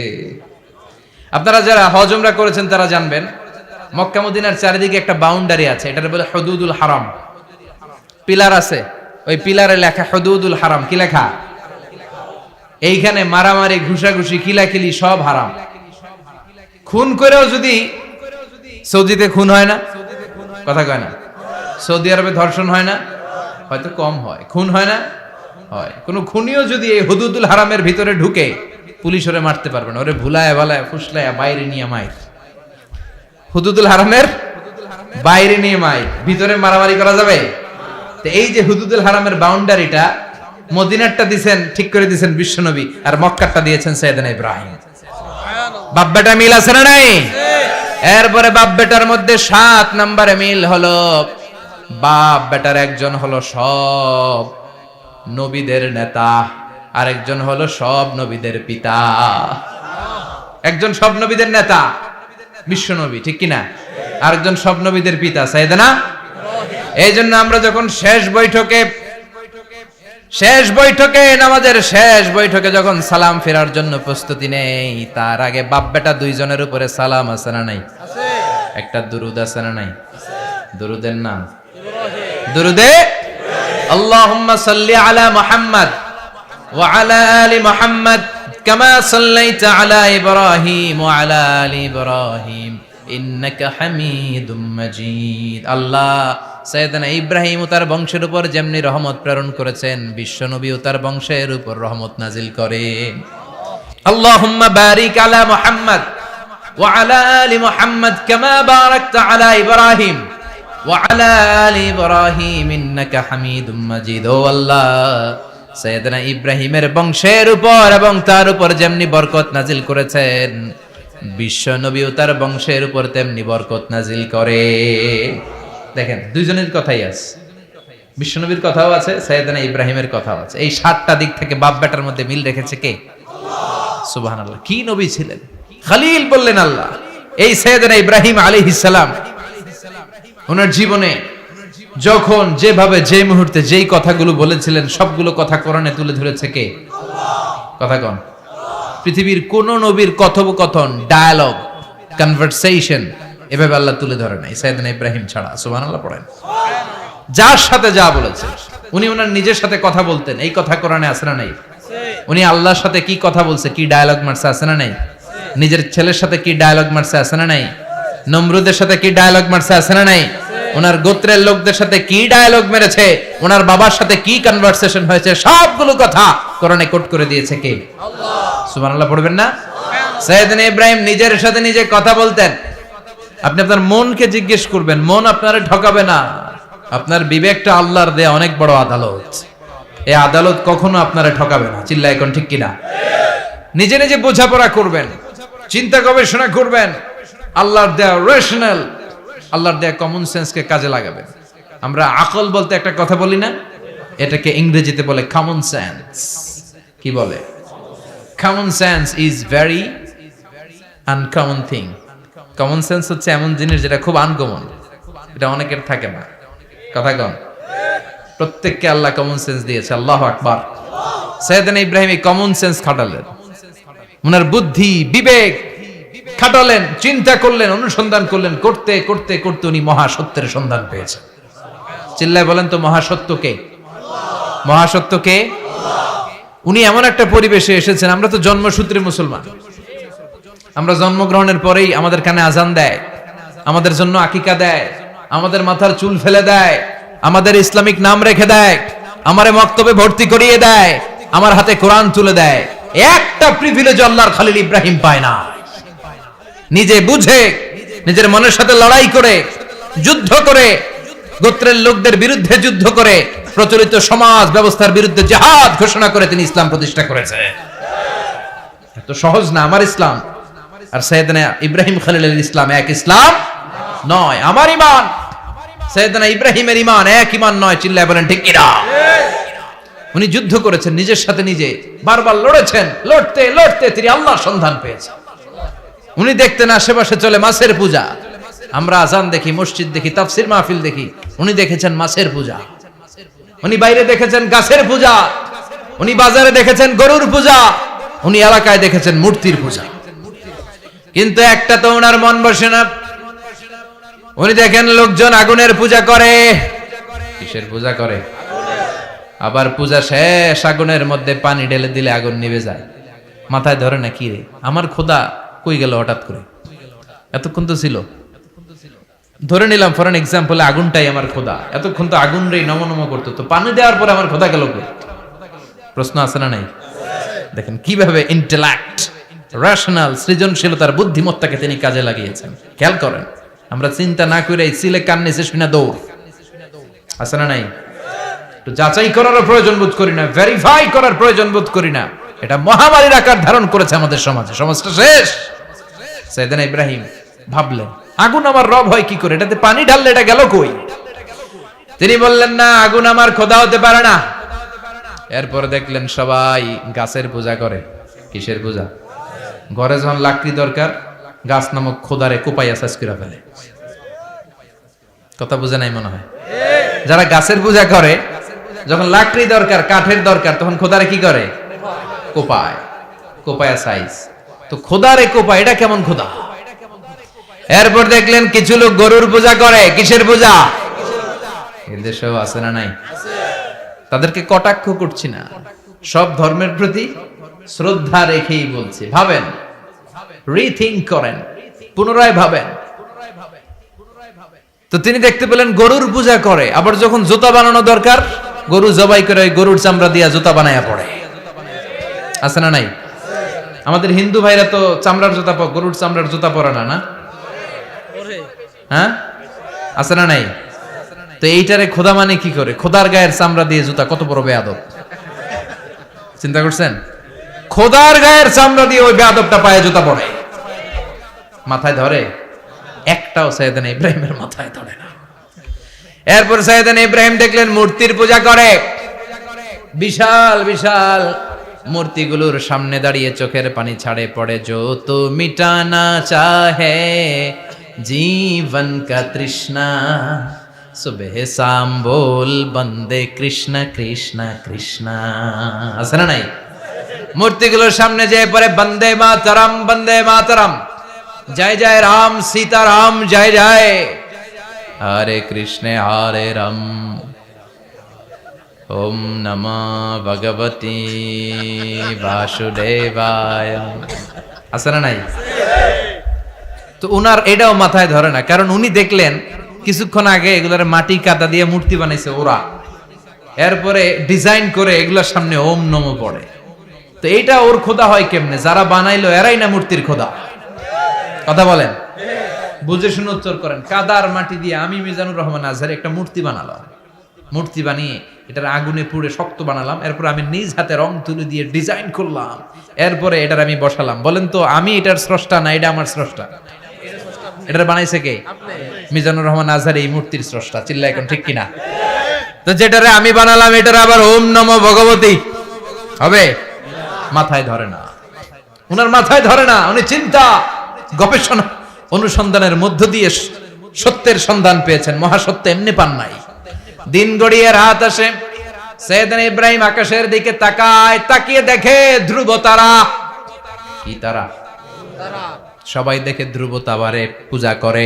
আপনারা যারা হজ উমরা করেছেন তারা জানবেন, মক্কা মদিনার চারিদিকে একটা বাউন্ডারি আছে, এটাকে বলে হুদুদুল হারাম। পিলার আছে, ওই পিলারে লেখা হুদুদুল হারাম। কি লেখা? এইখানে মারামারি, ঘুষাঘুষি, কিলাকিলি সব হারাম। খুন করেও যদি, সৌদিতে খুন হয় না, কথা কয় না? সৌদি আরবে ধর্ষণ হয় না? হয়তো কম হয়, খুন হয় না? হয়। কোন খুনিও যদি এই হুদুদুল হারামের ভিতরে ঢুকে, পুলিশ ওরে মারতে পারবে না, ওরে ভুলায় ভালায় ফুসলায় বাইরে নিয়ে মাইর। হুদুদুল হারামের বাইরে নিয়ে মাইর, ভিতরে মারামারি করা যাবে? তো এই যে হুদুদুল হারামের বাউন্ডারিটা, মদিনারটা দিয়েছেন, ঠিক করে দিয়েছেন বিশ্বনবী, আর মক্কারটা দিয়েছেন সাইয়েদনা ইব্রাহিম। বাপ বেটা মিল আছে না নাই? এরপরে বাপ বেটার মধ্যে 7 নম্বরে মিল হলো, বাপ বেটার একজন হলো সব নবীদের নেতা, আরেকজন হলো সব নবীদের পিতা। একজন সব নবীদের নেতা বিশ্বনবী, ঠিক কিনা? আরেকজন সব নবীদের পিতা সাইয়েদনা। এই জন্য আমরা যখন শেষ বৈঠকে নামাজের শেষ বৈঠকে যখন সালাম ফেরার জন্য প্রস্তুতি নেই, তার আগে বাপ বেটা দুইজনের উপরে সালাম আছে না নাই? একটা দুরুদ আছে না নাই? দুরুদের নাম দুরুদে আল্লাহুম্মা সাল্লি আলা মুহাম্মাদ ওয়া আলা আলি মুহাম্মাদ কামা সাল্লাইতা আলা ইব্রাহিম ওয়া আলা আলি ইব্রাহিম ইন্নাকা হামিদুম মাজিদ। আল্লাহ সাইয়েদনা ইব্রাহিম ও তার বংশের উপর যেমনি রহমত প্রেরণ করেছেন, বিশ্বনবী ও তার বংশের উপর রহমত নাজিল করেন। আল্লাহুম্মা বারিক আলা মুহাম্মাদ ওয়া আলা আলি মুহাম্মাদ কামা বারাকতা আলা ইব্রাহিম ওয়া আলা আলি ইব্রাহিম ইন্নাকা হামিদুম মাজিদ। ও আল্লাহ, সাইয়েদনা ইব্রাহিমের বংশের উপর এবং তার উপর যেমনি বরকত নাজিল করেছেন, বিশ্বনবী ও তার বংশের উপর তেমনি বরকত নাজিল করে। দেখেন, দুইজনের কথাই আছে, বিশ্বনবীর কথাও আছে, সাইয়েদনা ইব্রাহিমের কথাও আছে। এই 7টা দিক থেকে বাপ বেটার মধ্যে মিল রেখেছে কে? আল্লাহ। সুবহানাল্লাহ। কি নবী ছিলেন, খলিল বললেন আল্লাহ। এই সাইয়েদনা ইব্রাহিম আলাইহিস সালাম, ওনার জীবনে যখন যেভাবে যে মুহূর্তে যেই কথাগুলো বলেছিলেন, সবগুলো কথা কোরআনে তুলে ধরেছে কে? আল্লাহ। কথা কোন? পৃথিবীর কোন নবীর কথোপকথন, ডায়ালগ, কনভারসেশন এভাবে আল্লাহ তুলে ধরে নাই সাইয়েদনা ইব্রাহিম ছাড়া। সুবহানাল্লাহ পড়েন। যার সাথে যা বলেছেন, উনি ওনার নিজের সাথে কথা বলতেন, এই কথা কোরআনে আছে না নাই? উনি আল্লাহর সাথে কি কথা বলছে, কি ডায়ালগ মারছে, আছে না নাই? নিজের ছেলের সাথে কি ডায়ালগ মারছে, আছে না নাই? নমরুদের সাথে কি ডায়ালগ মারছে, আছে না নাই? ওনার গোত্রের লোকদের সাথে কি ডায়ালগ মেরেছে, ওনার বাবার সাথে কি কনভারসেশন হয়েছে, সবগুলো কথা কোরআনে কোট করে দিয়েছে কে? আল্লাহ। সুবহানাল্লাহ পড়বেন না? সাইয়েদনা ইব্রাহিম নিজের সাথে নিজে কথা বলতেন। আপনি আপনার মনকে জিজ্ঞেস করবেন, মন আপনারে ঠকাবে না। আপনার বিবেকটা আল্লাহর দেয়া অনেক বড় আদালত, এই আদালত কখনো আপনারে ঠকাবে না। চিল্লায় কোন ঠিক কিনা? নিজে নিজে বোঝাপড়া করবেন, চিন্তা গবেষণা করবেন, আল্লাহর দেয়া রেশনাল, আল্লাহর দেয়া কমন সেন্সকে কাজে লাগাবেন। আমরা আকল বলতে একটা কথা বলি না, এটাকে ইংরেজিতে বলে কমন সেন্স। কি বলে? Common sense is very uncommon thing. Common sense হচ্ছে এমন জিনিস যেটা খুব আনকমন, এটা অনেকের থাকে না। কথা কন? প্রত্যেককে আল্লাহ কমন সেন্স দিয়েছে। আল্লাহু আকবার। সাইয়েদনা ইব্রাহিম এই কমন সেন্স খাটালেন, ওনার বুদ্ধি বিবেক খাটালেন, চিন্তা করলেন, অনুসন্ধান করলেন, করতে করতে করতে উনি মহাসত্যের সন্ধান পেয়েছেন। চিল্লায় বলেন তো মহাসত্য কে? মহাসত্য কে? উনি এমন একটা পরিবেশে এসেছেন, আমরা তো জন্মসূত্রে মুসলমান, আমরা জন্মগ্রহণের পরেই আমাদের কানে আজান দেয়, আমাদের জন্য আকিকা দেয়, আমাদের মাথার চুল ফেলে দেয়, আমাদের ইসলামিক নাম রেখে দেয়, আমারে মক্তবে ভর্তি করিয়ে দেয়, আমার হাতে কোরআন তুলে দেয়, একটা প্রিভিলেজ আল্লাহর খলিল ইব্রাহিম পায় না। নিজে বুঝে, নিজের মনের সাথে লড়াই করে, যুদ্ধ করে, গোত্রের লোকদের বিরুদ্ধে যুদ্ধ করে, প্রচলিত সমাজ ব্যবস্থার বিরুদ্ধে জিহাদ ঘোষণা করে তিনি ইসলাম প্রতিষ্ঠা করেছে। এত সহজ না আমার ইসলাম আর সাইয়েদনা ইব্রাহিম খলিলের ইসলাম এক ইসলাম নয়। আমার ঈমান সাইয়েদনা ইব্রাহিমের ঈমান এক ঈমান নয়। চিল্লায় বলেন ঠিক কিনা? উনি যুদ্ধ করেছেন নিজের সাথে নিজে, বারবার লড়েছেন, লড়তে লড়তে তিনি আল্লাহর সন্ধান পেয়েছেন। উনি দেখতেন আশেপাশে চলে মাছের পূজা, আমরা আজান দেখি, মসজিদ দেখি, তাফসির মাহফিল দেখি, উনি দেখেছেন মাছের পূজা। উনি বাইরে দেখেছেন গাছের পূজা, উনি বাজারে দেখেছেন গরুর পূজা, উনি এলাকায় দেখেছেন মূর্তির পূজা। কিন্তু একটা তো ওনার মন বসে না। উনি দেখেন লোকজন আগুনের পূজা করে। কিসের পূজা করে? আবার পূজা শেষ, আগুনের মধ্যে পানি ঢেলে দিলে আগুন নিভে যায়। মাথায় ধরে না, কি রে আমার খোদা কই গেল হঠাৎ করে, এতক্ষণ তো ছিল। ধরে নিলাম ফর এন এক্সাম্পল আগুনটাই আমার খোদা, এতক্ষণ তো আগুন রে নম নম করতো, তো পানি দেওয়ার পরে আমার খোদা গেল কই? প্রশ্ন আছে না নাই? দেখেন কিভাবে ইন্টেলেক্ট, রেশনাল, সৃজনশীলতার বুদ্ধিমত্তাকে তিনি কাজে লাগিয়েছেন। খেয়াল করেন, আমরা চিন্তা না করে সিলে কান নিচে শুনে দৌড়, আছে না নাই? তো যাচাই করার প্রয়োজন বোধ করি না, ভেরিফাই করার প্রয়োজন বোধ করি না। এটা মহামারীর আকার ধারণ করেছে আমাদের সমাজে, সমাজটা শেষ। সাইয়েদনা ইব্রাহিম ভাবলেন আগুন আমার রব হয় কি করে, এটাতে পানি ঢাললে এটা গেল কই? তিনি বললেন না, আগুন আমার খোদা হতে পারে না। এরপর দেখলেন সবাই গাছের পূজা করে। কিসের পূজা? ঘরে যখন লাকড়ি দরকার, গাছ নামক খোদারে কোপাইয়া শেষ করে ফেলে। কথা বুঝে নাই মনে হয়? যারা গাছের পূজা করে, যখন লাকড়ি দরকার, কাঠের দরকার, তখন খোদারে কি করে? কোপায়, কোপায়া সাইজ। তো খোদারে কোপায়, এটা কেমন খোদা? এরপর দেখলেন কিছু লোক গরুর পূজা করে। কিসের পূজা? এদেশেও আছে না নাই? তাদেরকে কটাক্ষ করছি না, সব ধর্মের প্রতি শ্রদ্ধা রেখেই বলছি। ভাবেন, রিথিঙ্ক করেন, পুনরায় ভাবেন। তো তিনি দেখতে পেলেন গরুর পূজা করে, আবার যখন জুতা বানানো দরকার, গরু জবাই করে ওই গরুর চামড়া দিয়া জুতা বানায়া পড়ে। আছে না নাই? আমাদের হিন্দু ভাইরা তো চামড়ার জুতা, গরুর চামড়ার জুতা পরে না, না? হ্যাঁ, আছে না নাই? তো এইটারে খোদা মানে কি করে? খোদার গায়ের চামড়া দিয়ে জুতা, কত বড় বেয়াদব! চিন্তা করছেন? খোদার গায়ের চামড়া দিয়ে ওই বেয়াদবটা পায়ে জুতা পরে। মাথায় ধরে? একটাও সাইয়েদনা ইব্রাহিমের মাথায় ধরে না। এরপর সাইয়েদনা ইব্রাহিম দেখলেন মূর্তির পূজা করে। বিশাল বিশাল মূর্তিগুলোর সামনে দাঁড়িয়ে চোখের পানি ছাড়ে পড়ে। जो तो मिटाना चाहे जीवन का तृष्णा, सुबह शाम बोल बंदे कृष्ण कृष्ण कृष्ण। আছে না নাই? মূর্তিগুলোর সামনে যেয়ে পড়ে বন্দে মাতরম, বন্দে মাতরম, জয় জয় রাম সীতা রাম, জয় জয় হরে কৃষ্ণ হরে রাম, ওম নমঃ ভগবতে বাসুদেবায়। আছে না নাই? তো উনার এটাও মাথায় ধরে না, কারণ উনি দেখলেন কিছুক্ষণ আগে এগুলোর মাটি কাদা দিয়ে মূর্তি বানাইছে ওরা, এরপরে ডিজাইন করে এগুলোর সামনে ওম নমঃ পড়ে। তো এইটা ওর খোদা হয় কেমনে? যারা বানাইলো এরাই না মূর্তির খোদা। কথা বলেন, বুঝে শুনে উত্তর করেন। কাদার মাটি দিয়ে আমি মিজানুর রহমান আজহারি একটা মূর্তি বানালাম, মূর্তি বানিয়ে এটার আগুনে পুড়ে শক্ত বানালাম, এরপর আমি নিজ হাতে রং তুলি দিয়ে ডিজাইন করলাম, এরপরে এটার আমি বসালাম। বলেন তো আমি এটার স্রষ্টা না এটা আমার স্রষ্টা? এটার বানাইছে কে? মিজানুর রহমান আজহারি এই মূর্তির স্রষ্টা। চিল্লা এখন ঠিক কিনা? তো যেটারে আমি বানালাম এটার আবার ওম নমঃ ভগবতী হবে? মাথায় ধরে না, উনার মাথায় ধরে না। উনি চিন্তা, গবেষণা, অনুসন্ধানের মধ্য দিয়ে সত্যের সন্ধান পেয়েছেন। মহাসত্য এমনি পান নাই। দিন গড়িয়ে রাত আসে, সাইয়েদনা ইব্রাহিম আকাশের দিকে তাকায়, তাকিয়ে দেখে ধ্রুব তারা। কি তারা? সবাই দেখে ধ্রুব তারারে পূজা করে।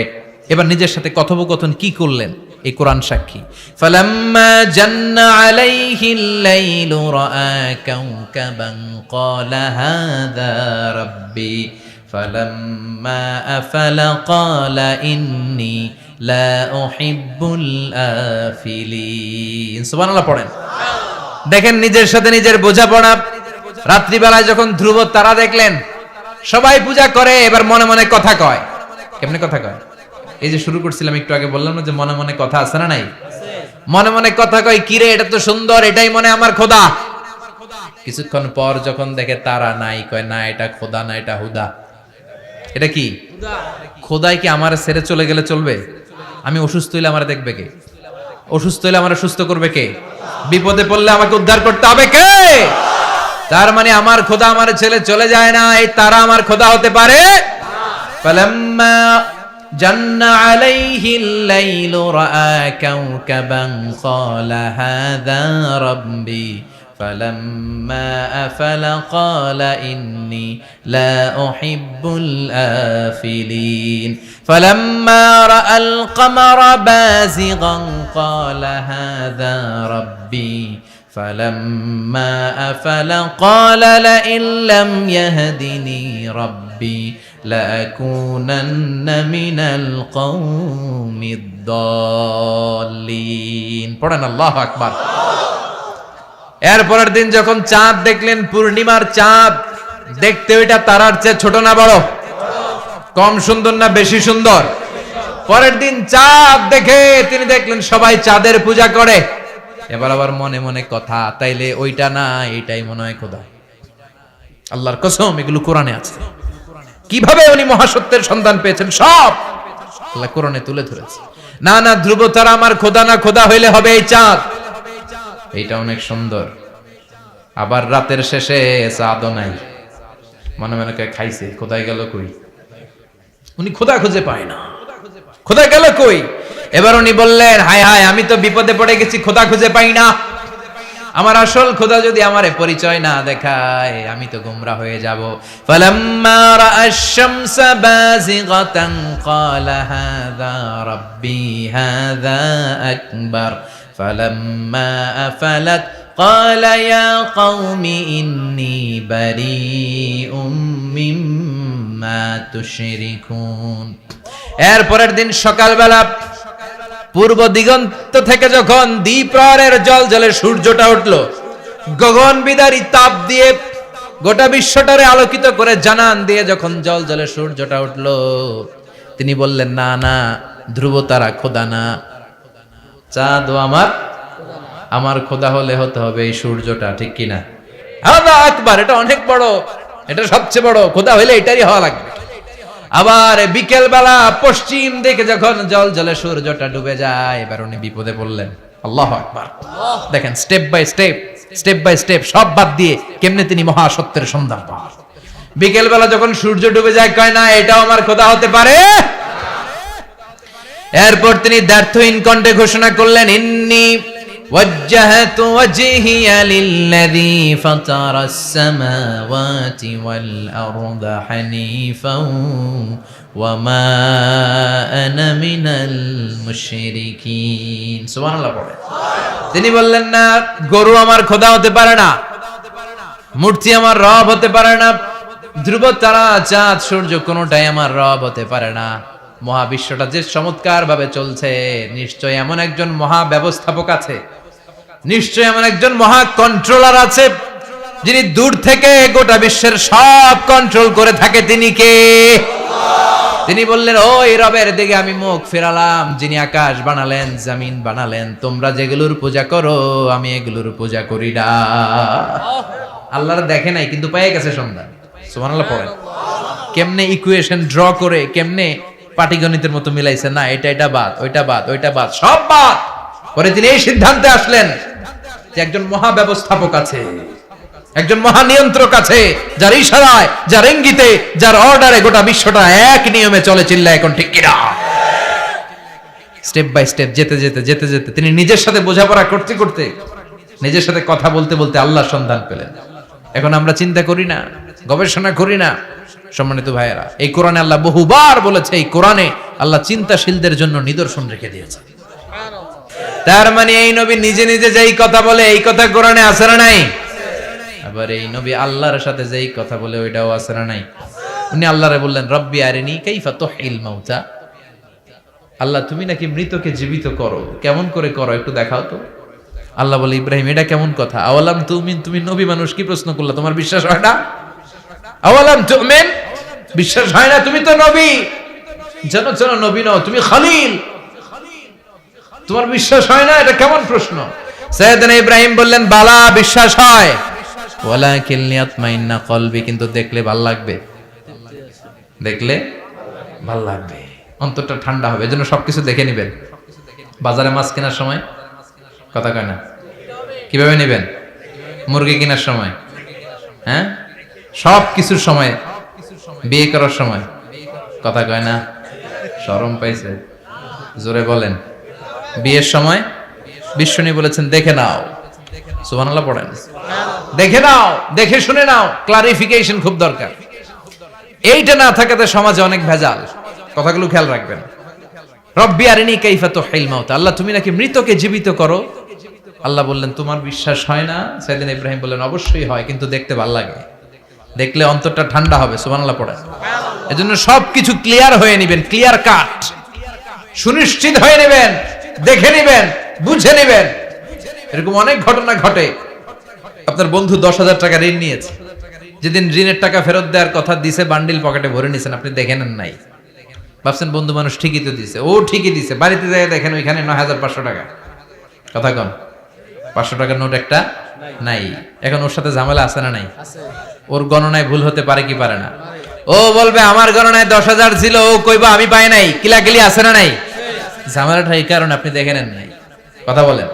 এবার নিজের সাথে কথোপকথন কি করলেন এই কোরআন সাক্ষী। ফালাম্মা জান্না আলাইহিল লাইলু রাআ কাওকাবান ক্বালা হাযা রাব্বি ফালাম্মা আফালা ক্বালা ইন্নী লা উহিব্বুল আফিলিন। সুবহানাল্লাহ পড়েন। দেখেন নিজের সাথে নিজের বোঝাপড়া। রাত্রিবেলায় যখন ধ্রুব তারা দেখলেন, সবাই পূজা করে, এবার মনে মনে কথা কয়। কেমনে কথা কয়? এই যে শুরু করছিলাম একটু আগে, বললাম না যে মনে মনে কথা আছে না নাই? মনে মনে কথা কয়, কিরে এটা তো সুন্দর, এটাই মনে আমার খোদা। কিছুক্ষণ পর যখন দেখে তারা নাই, কয় না এটা খোদা না, এটা হুদা। এটা কি? খোদাই কি আমার ছেড়ে চলে গেলে চলবে? আমি অসুস্থ হইলে আমার দেখবে কে? অসুস্থ হইলে আমার সুস্থ করবে কে? বিপদে পড়লে আমাকে উদ্ধার করতে হবে কে? তার মানে আমার খোদা আমার ছেলে চলে যায় না, এই তারা আমার খোদা হতে পারে? ফালাম্মা জান্না আলাইহিল লাইলু রাআ কাওকাবান ক্বালা হাযা রাব্বি ফালাম্মা আফালা ক্বালা ইন্নী লা উহিব্বুল আফিলিন ফালাম্মা রাআল কমারা বাযিগান ক্বালা হাযা রাব্বি فلما أفل قال لئن لم يهدني ربي لأكونن من القوم الضالين পড়েন আল্লাহু আকবার। এরপরের দিন যখন চাঁদ দেখলেন, পূর্ণিমার চাঁদ, দেখতে ওইটা তারার চেয়ে ছোট না বড়? কম সুন্দর না বেশি সুন্দর? পরের দিন চাঁদ দেখে তিনি দেখলেন সবাই চাঁদের পূজা করে। এবার আবার মনে মনে কথা, তাইলে ওইটা না এটাই মনে হয় খোদা। আল্লাহর কসম এগুলো কোরআনে আছে। কিভাবে উনি মহাসত্যের সন্ধান পেয়েছেন সব আল্লাহ কোরআনে তুলে ধরেছে। না না, ধ্রুব তারা আমার খোদা না, খোদা হইলে হবে এই চাঁদ। এইটা অনেক সুন্দর। আবার রাতের শেষে চাঁদও নাই, মনে মনে খাইছে, খোদাই গেল কই? উনি খোদা খুঁজে পায় না, খোদা গেল কই? এবার উনি বললেন, হায় হায়, আমি তো বিপদে পড়ে গেছি, খোদা খুঁজে পাই না। আমার আসল খোদা যদি আমারে পরিচয় না দেখায়, আমি তো গোমরা হয়ে যাব। ফালাম্মা রাআশ শামসা বাযিগাতান ক্বালা হাযা রাব্বি হাযা আকবার ফালাম্মা আফালাত ক্বালা ইয়া কওমি ইন্নী বারীউম মিম্মা তুশরিকুন। এরপরের দিন সকালবেলা পূর্ব দিগন্ত থেকে যখন দ্বিপ্রহরের জলজলে সূর্যটা উঠল, গগন বিদারী তাপ দিয়ে গোটা বিশ্বটারে আলোকিত করে জানান দিয়ে যখন জলজলে সূর্যটা উঠল, তিনি বললেন, না না, ধ্রুব তারা খোদা না, চাঁদও আমার খোদা হলে হতে হবে এই সূর্যটা, ঠিক কিনা? হাদা আকবার, এটা অনেক বড়, এটা সবচেয়ে বড়, খোদা হইলে এটারই হওয়া লাগবে। আবার বিকেল বেলা পশ্চিম দিকে যখন জল জলে সূর্যটা ডুবে যায়, এবার উনি বিপদে পড়লেন। আল্লাহু আকবার। দেখেন স্টেপ বাই স্টেপ সব বাদ দিয়ে কেমনে তিনি মহাসত্যের সন্ধান পান। বিকেল বেলা যখন সূর্য ডুবে যায়, কয় না এটাও আমার খোদা হতে পারে? এরপর তিনি দ্ব্যর্থহীন কণ্ঠে ঘোষণা করলেন, ইন্নী وجهت وجهي للذي فطر السماوات والأرض حنيفا وما أنا من المشركين। সুবহানাল্লাহ পড়ে। তিনি বললেন, না, গরু আমার খোদা হতে পারে না, মূর্তি আমার রব হতে পারে না, ধ্রুব তারা চাঁদ সূর্য কোনোটাই আমার রব হতে পারে না। মহাবিশ্বটা যে চমৎকার ভাবে চলছে, নিশ্চয় এমন একজন মহা ব্যবস্থাপক আছে, নিশ্চয় এমন একজন মহা কন্ট্রোলার আছে, যিনি দূর থেকে গোটা বিশ্বের সব কন্ট্রোল করে থাকে। তিনি কে? তিনি বললেন, ওই রবের দিকে আমি মুখ ফেরালাম, যিনি আকাশ বানালেন, জমিন বানালেন। তোমরা যেগুলোর পূজা করো আমি এগুলোর পূজা করি না। আল্লাহর দেখে নাই কিন্তু পেয়ে গেছে সন্ধান। সুবহানাল্লাহ পড়েন। কেমনে ইকুয়েশন ড্র করে, কেমনে পাটিগণিতের মতো মিলাইছে, না এটা বাদ, ওইটা বাদ, ওইটা বাদ, সব বাদ। পরে তিনি এই সিদ্ধান্তে আসলেন যে একজন মহা ব্যবস্থাপক আছে, একজন মহা নিয়ন্ত্রক আছে, যার ইশারায়, যার ইঙ্গিতে, যার অর্ডারে গোটা বিশ্বটা এক নিয়মে চলে। চিল্লা এখন ঠিক কিনা? স্টেপ বাই স্টেপ যেতে যেতে তিনি নিজের সাথে বোঝাপড়া করতে করতে, নিজের সাথে কথা বলতে বলতে আল্লাহর সন্ধান পেলেন। এখন আমরা চিন্তা করি না, গবেষণা করি না। সম্মানিত ভাইয়েরা, এই কোরআনে আল্লাহ বহুবার বলেছে, এই কোরআনে আল্লাহ চিন্তাশীলদের জন্য নিদর্শন রেখে দিয়েছে। তার মানে এই নবী নিজে নিজে যেই কথা বলে, এই কথা কোরআনে আছে না নাই? আবার এই নবী আল্লাহর সাথে যেই কথা বলে, ওইটাও আছে না নাই? উনি আল্লাহরে বললেন, রব্বি আরিনি কাইফা তুহিল মাউতা। আল্লাহ, তুমি নাকি মৃতকে জীবিত করো, কেমন করে করো একটু দেখাও তো। আল্লাহ বলে, ইব্রাহিম এটা কেমন কথা? আওয়ালাম তুমিন, তুমি নবী মানুষ, কি প্রশ্ন করলা? তোমার বিশ্বাস হয় না? আওয়ালাম তুমিন, বিশ্বাস হয় না? তুমি তো নবী। জানো জানো নবী নও, তুমি খলিল, তোমার বিশ্বাস হয় না? এটা কেমন প্রশ্ন? সাইয়েদনা ইব্রাহিম বললেন, বালা, বিশ্বাস হয়, ওয়ালাকিন লিয়াতমাইন্না কলবি, কিন্তু দেখলে ভাল লাগবে, দেখলে ভাল লাগবে, অন্তরটা ঠান্ডা হবে। এজন্য সবকিছু দেখে নেবেন। বাজারে মাছ কেনার সময় কথা কয় না, কিভাবে নেবেন? মুরগি কেনার সময়, হ্যাঁ, সব কিছুর সময়, বিয়ে করার সময় কথা কয় না, শরম পাইছে, জোরে বলেন। বিয়ের সময় বিশ্বনী বলেছেন, দেখে নাও, সুবহানাল্লাহ পড়েন, দেখে নাও, দেখে শুনে নাও, ক্লারিফিকেশন খুব দরকার। এইটা না থাকাতে সমাজে অনেক ভেজাল। কথাগুলো খেয়াল রাখবেন। রব্বি আরিনি কাইফা তুহিল মাউত, আল্লাহ তুমি নাকি মৃতকে জীবিত করো। আল্লাহ বললেন, তোমার বিশ্বাস হয় না? সাইয়েদনা ইব্রাহিম বললেন, অবশ্যই হয়, কিন্তু দেখতে ভালো লাগে, দেখলে অন্তরটা ঠান্ডা হবে। সুবহানাল্লাহ পড়েন। এজন্য সবকিছু ক্লিয়ার হয়ে নেবেন, ক্লিয়ার কাট, সুনিশ্চিত হয়ে নেবেন, দেখে নেবেন, বুঝে নেবেন। এরকম অনেক ঘটনা ঘটে। আপনার বন্ধু 10,000 টাকা ঋণ নিয়েছে, যেদিন ঋণের টাকা ফেরত দেওয়ার কথা দিছে, বান্ডিল পকেটে ভরে নিয়েছেন, আপনি দেখে নেন নাই, ভাবছেন বন্ধু মানুষ ঠিকই তো দিছে, ও ঠিকই দিছে, বাড়িতে যাই দেখেন ওইখানে 9,500 টাকা। কথা কন, 500 টাকার নোট একটা নাই। এখন ওর সাথে ঝামেলা আছে না নাই? ওর গণনায় ভুল হতে পারে কি পারে না? ও বলবে আমার গণনায় 10,000 ছিল, ও কইবা আমি পাই নাই, কিলাকিলি আছে না নাই? ঝামেলাটা এই কারণে আপনি দেখে নেন নাই। কথা বলেন।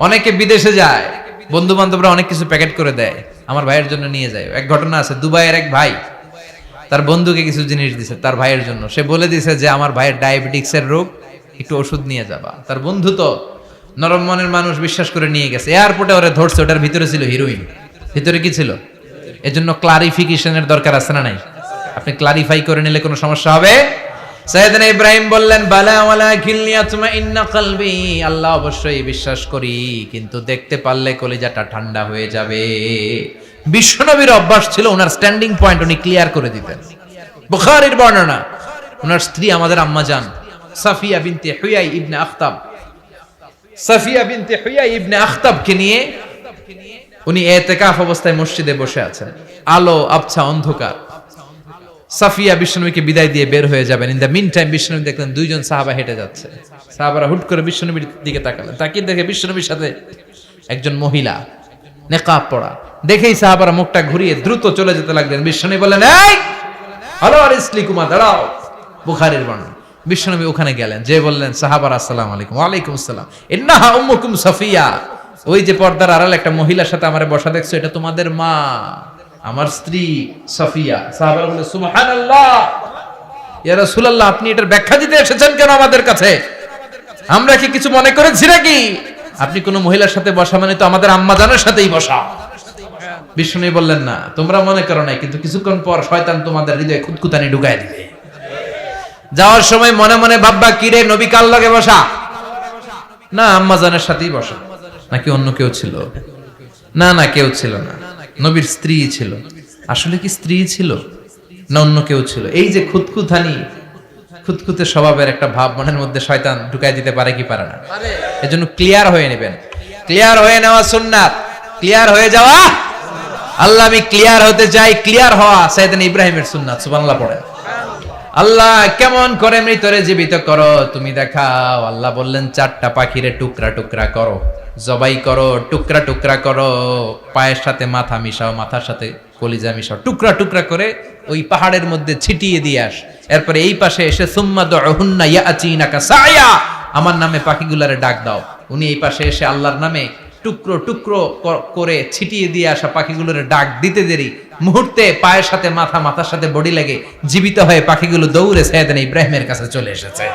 অনেকে বিদেশে যায়, বন্ধু বান্ধবরা অনেক কিছু প্যাকেট করে দেয়, আমার ভাইয়ের জন্য নিয়ে যায়। এক ঘটনা আছে, দুবাইয়ের এক ভাই তার বন্ধুকে কিছু জিনিস দিছে তার ভাইয়ের জন্য। সে বলে দিছে যে আমার ভাইয়ের ডায়াবেটিক্সের রোগ, একটু ওষুধ নিয়ে যাবা। তার বন্ধু তো নরম মনের মানুষ, বিশ্বাস করে নিয়ে গেছে। এয়ারপোর্টে ওরে ধরছে, ওটার ভিতরে ছিল হিরোইন। ভিতরে কি ছিল? এজন্য ক্লারিফিকেশনের দরকার আছে না নাই? আপনি ক্লারিফাই করে নিলে কোনো সমস্যা হবে? সাইয়েদনা ইব্রাহিম বললেন, বালা ওয়ালাকিন লিয়াতমাইন্না কলবি, আল্লাহ অবশ্যই বিশ্বাস করি, কিন্তু দেখতে পারলে কলিজাটা ঠান্ডা হয়ে যাবে। বিশ্বনবীর অভ্যাস ছিল, ওনার স্ট্যান্ডিং পয়েন্ট উনি ক্লিয়ার করে দিতেন। বুখারীর বর্ণনা, ওনার স্ত্রী আমাদের আম্মা জান সাফিয়া বিনতে হুয়াই ইবনে আখতাব, সাফিয়া বিনতে হুয়াই ইবনে আখতাবকে নিয়ে উনি ইতিকাফ অবস্থায় মসজিদে বসে আছেন। আলো আবছা অন্ধকার। সাফিয়া বিশ্বনবীকে বিদায় দিয়ে বের হয়ে যাবেন। ইন দ্য মিন টাইম বিশ্বনবী দেখলেন দুইজন সাহাবা হেঁটে যাচ্ছে। সাহাবারা হুট করে বিশ্বনবীর দিকে তাকালেন। তাকিয়ে দেখে বিশ্বনবীর সাথে একজন মহিলা, নেকাব পরা। দেখেই সাহাবারা মুখটা ঘুরিয়ে দ্রুত চলে যেতে লাগলেন। বিশ্বনবী বললেন, এই হ্যালো আরিসলিকুমা, দাঁড়াও। বুখারীর বর্ণনা। বিশ্বনবী ওখানে গেলেন, যে বললেন সাহাবারা আসসালামু আলাইকুম। ওয়ালাইকুম আসসালাম। ইন্নাহা উম্মুকুম সাফিয়া, ওই যে পর্দার আড়ালে একটা মহিলার সাথে আমারে বসা দেখছো, এটা তোমাদের মা, আমার স্ত্রী সাফিয়া। সাহাবারা বলে, সুবহানাল্লাহ, ইয়া রাসূলুল্লাহ, আপনি এটার ব্যাখ্যা দিতে এসেছেন কেন আমাদের কাছে? আমরা কি কিছু মনে করেছি নাকি? আপনি কোন মহিলার সাথে বসা মানে তো আমাদের আম্মা জানের সাথেই বসা। বিষ্ণু বললেন, না, তোমরা মনে করো নাই, কিন্তু কিছুক্ষণ পর শয়তান তোমাদের হৃদয়ে খুঁতখুঁতানি ঢুকায় দিবে। যাওয়ার সময় মনে মনে ভাববা, কি রে, নবী কার লগে বসা? না, আম্মা জানের সাথেই বসা। নাকি অন্য কেউ ছিল? না না, কেউ ছিল না, নবীর স্ত্রী ছিল। আসলে কি স্ত্রী ছিল না অন্য কেউ ছিল? এই যে খুঁতখুঁতানি, খুঁতখুঁতে স্বভাবের একটা ভাব মনের মধ্যে শয়তান ঢুকাই দিতে পারে কি পারে না? এজন্য ক্লিয়ার হয়ে নেবেন। ক্লিয়ার হয়ে নেওয়া সুন্নাত, ক্লিয়ার হয়ে যাওয়া। আল্লাহ, আমি ক্লিয়ার হতে চাই, ক্লিয়ার হওয়া সাইয়েদনা ইব্রাহিমের সুন্নাত। সুবহানাল্লাহ পড়েন। আল্লাহ, কেমন করে মৃতরে জীবিত করো তুমি দেখাও। আল্লাহ বললেন, 4টা পাখিরে টুকরা টুকরা করো, জবাই করো, টুকরা টুকরা করো, পায়ের সাথে মাথা মিশাও, মাথার সাথে কলিজা মিশাও, টুকরা টুকরা করে ওই পাহাড়ের মধ্যে ছিটিয়ে দিয়ে আস। এরপরে এই পাশে এসে সুম্মা দুহুন্না ইয়াতিনাকা সায়া, আমার নামে পাখিগুলারে ডাক দাও। উনি এই পাশে এসে আল্লাহর নামে টুকরো টুকরো করে ছিটিয়ে দিয়ে আসা পাখিগুলোরে ডাক দিতে দেরি মুহূর্তে পায়ের সাথে মাথা, মাথার সাথে বডি লাগে জীবিত হয়ে পাখিগুলো দৌড়ে সাইয়েদনা ইব্রাহিমের কাছে চলে এসেছে।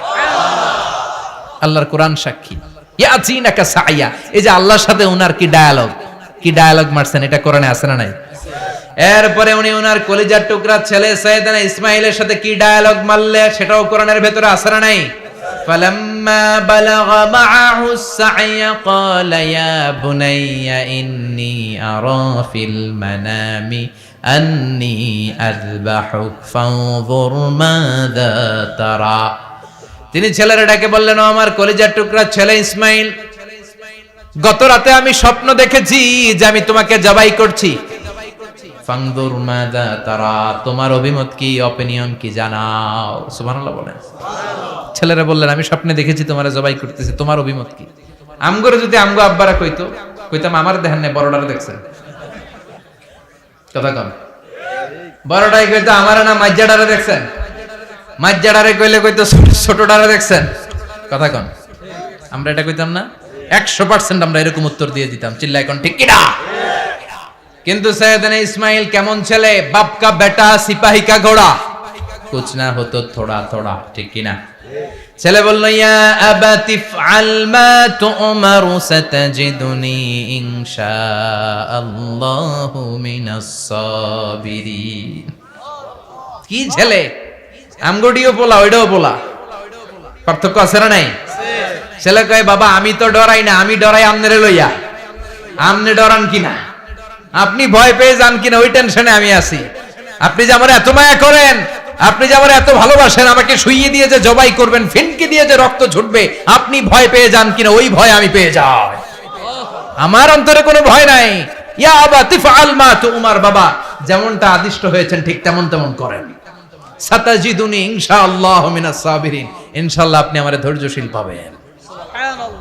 আল্লাহর কোরআন সাক্ষী। ইয়াতিনাকা সায়া, এই যে আল্লাহর সাথে উনার কি ডায়ালগ মারছেন, এটা কোরআনে আছে না নাই? এরপরে উনি ওনার কলিজার টুকরা ছেলে সাইয়েদনা ইসমাইলের সাথে কি ডায়ালগ মারলে, সেটাও কোরআনের ভেতরে আছে না নাই? ফালাম্মা বালাগা মাআহু সাইয়া ক্বালা ইয়া বুনাইয়া ইন্নী আরা ফিল মানামি আন্নী আযবাহুক ফানজুর মাযা তারা। তিনি ছেলের ডাকে বললেন, ও আমার কলিজার টুকরা ছেলে ইসমাইল, গত রাতে আমি স্বপ্ন দেখেছি যে আমি তোমাকে জবাই করছি। ফাংদুর মাযা তারা, তোমার অভিমত কি, অপিনিয়ন কি জানাও। সুবহানাল্লাহ বলেন। ছেলেরা বললেন আমি স্বপ্নে দেখেছি তোমারে জবাই করতেছি, তোমার অভিমত কি? আমগরে যদি আমগো আব্বারা কইতো, কইতাম আমার দেখেন না, বড়টারে দেখছেন। কথা কম। বড়টাই কইতো আমার না মাজ্জাডারে দেখছেন, মাজ্জাডারে কইলে কইতো ছোটটারে দেখছেন। কথা কন। আমরা এটা কইতাম না? 100% আমরা এরকম উত্তর দিয়ে দিতাম। চিল্লায় কোন ঠিক কিনা? কিন্তু সৈয়দনা ইসমাইল কেমন ছেলে, বাপ কা বেটা সিপাহি কা ঘোড়া, কুছ না হতো থোড়া থোড়া, ঠিক কিনা? ছেলে বলল ইয়া আবাতি ফআল মা তুমারু সাতাজিদুনি ইনশাআল্লাহু মিনাস সাবিরিন। কি ছেলে, আমগডিও পোলা ওইটাও পোলা, পার্থক্য আছে না নাই? ছেলে কয় বাবা আমি তো ডরাই না, আমি ডরাই আমনেরে লইয়া। আমনে ডরান কিনা, আপনি ভয় পেয়ে যান কিনা ওই টেনশনে আমি আছি। আপনি যে আমার এত মায়া করেন, আপনি যে আমার এত ভালোবাসেন, আমাকে শুইয়ে দিয়ে যে জবাই করবেন, ফিনকি দিয়ে যে রক্ত ছুটবে, আপনি ভয় পেয়ে যান কিনা ওই ভয় আমি পেয়ে যাই। আমার অন্তরে কোনো ভয় নাই। ইয়া আবাতি ফাআল মা তুমার, বাবা যেমনটা আদিষ্ট হয়েছেন ঠিক তেমন তেমন করেন। সাতাজিদুনি ইনশাআল্লাহু মিনাস সাবিরিন, ইনশাআল্লাহ আপনি আমারে ধৈর্যশীল পাবেন।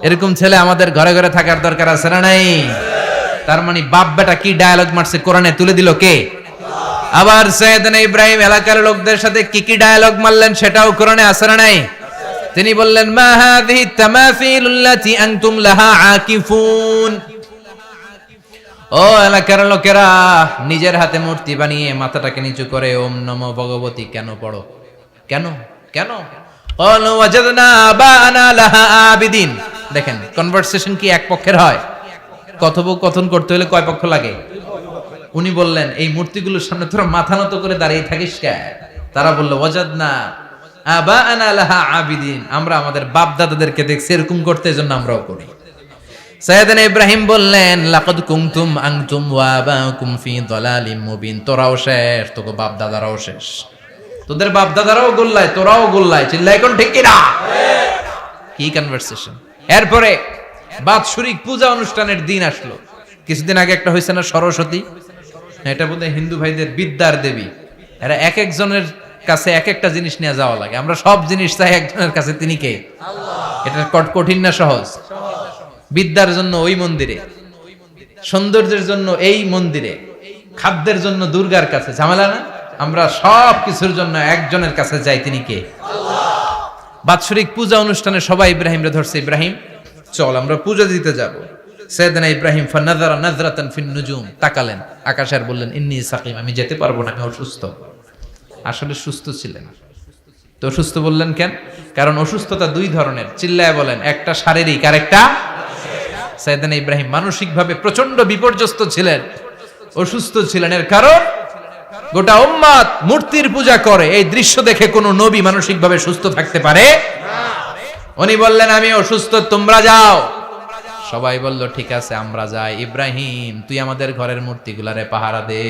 এরকম ছেলে আমাদের ঘরে ঘরে থাকার দরকার আছে না নাই? তার মানে বাপ বেটা কি ডায়ালগ মারছে কোরআনে তুলে দিল কে? আবার সৈয়দনা ইব্রাহিম এলাকার লোকদের সাথে কি কি ডায়ালগ মারলেন সেটাও কোরআনে আছে না নাই? তিনি বললেন মা হাযিহি তামাসিলুল্লাতী আনতুম লাহা আকিফুন। ও এলাকার লোকেরা, নিজের হাতে মূর্তি বানিয়ে মাথাটাকে নিচু করে ওম নমো ভগবতী কেন পড়ো? কেন কেন? ক্বালু ওয়াজাদনা আবানা লাহা আবিদিন। দেখেন কনভারসেশন কি এক পক্ষের হয়? কথোপকথন করতে হলে কয় পক্ষ লাগে? উনি বললেন এই মূর্তিগুলোর সামনে তোরা মাথা নত করে দাঁড়িয়ে থাকিস কেন? তারা বলল ওয়াজাদনা আবানা লাহা আবিদিন, আমরা আমাদের বাপ দাদাদেরকে দেখছি এরকম করতে, এজন্য আমরাও করি। সাইয়েদনা ইব্রাহিম বললেন লাকাদ কুনতুম আনতুম ওয়া আবাকুম ফি দালালিম মুবিন, তোরাও শেষ, তোকে বাপ দাদারাও শেষ, তোদের বাপ দাদারাও গোল্লায়, তোরাও গোল্লায়। চিল্লাই কোন ঠিক কিনা? কি কনভারসেশন। এরপরে বাৎসরিক পূজা অনুষ্ঠানের দিন আসলো। কিছুদিন আগে একটা হয়েছে না সরস্বতী, এটা বোধহয় হিন্দু ভাইদের বিদ্যার দেবী। এরা এক একজনের কাছে এক একটা জিনিস নিয়ে যাওয়া লাগে। আমরা সব জিনিস চাই একজনের কাছে, তিনি কে? এটা কঠিন না সহজ? বিদ্যার জন্য ওই মন্দিরে, সৌন্দর্যের জন্য এই মন্দিরে, খাদ্যের জন্য দুর্গার কাছে, ঝামেলা না? আমরা সব কিছুর জন্য একজনের কাছে যাই, তিনি কে? বাৎসরিক পূজা অনুষ্ঠানে সবাই ইব্রাহিমরে ধরছে, ইব্রাহিম চল আমরা পূজা দিতে যাব। সাইয়েদনা ইব্রাহিম ফানাযারা নাযরাতান ফিন নুজুম, তাকালেন আকাশে আর বললেন ইন্নী সাকিম, আমি যেতে পারবো না, আমি অসুস্থ। আসলে সুস্থ ছিলেন। তো অসুস্থ বললেন কেন? কারণ অসুস্থতা দুই ধরনের, চিল্লায় বলেন, একটা শারীরিক আর একটা। সাইয়েদনা ইব্রাহিম মানসিকভাবে প্রচন্ড বিপর্যস্ত ছিলেন, অসুস্থ ছিলেন। এর কারণ গোটা উম্মত মূর্তির পূজা করে, এই দৃশ্য দেখে কোন নবী মানসিকভাবে সুস্থ থাকতে পারে না। উনি বললেন আমি অসুস্থ, তোমরা যাও। সবাই বলল ঠিক আছে আমরা যাই। ইব্রাহিম তুই আমাদের ঘরের মূর্তিগুলারে পাহারা দে।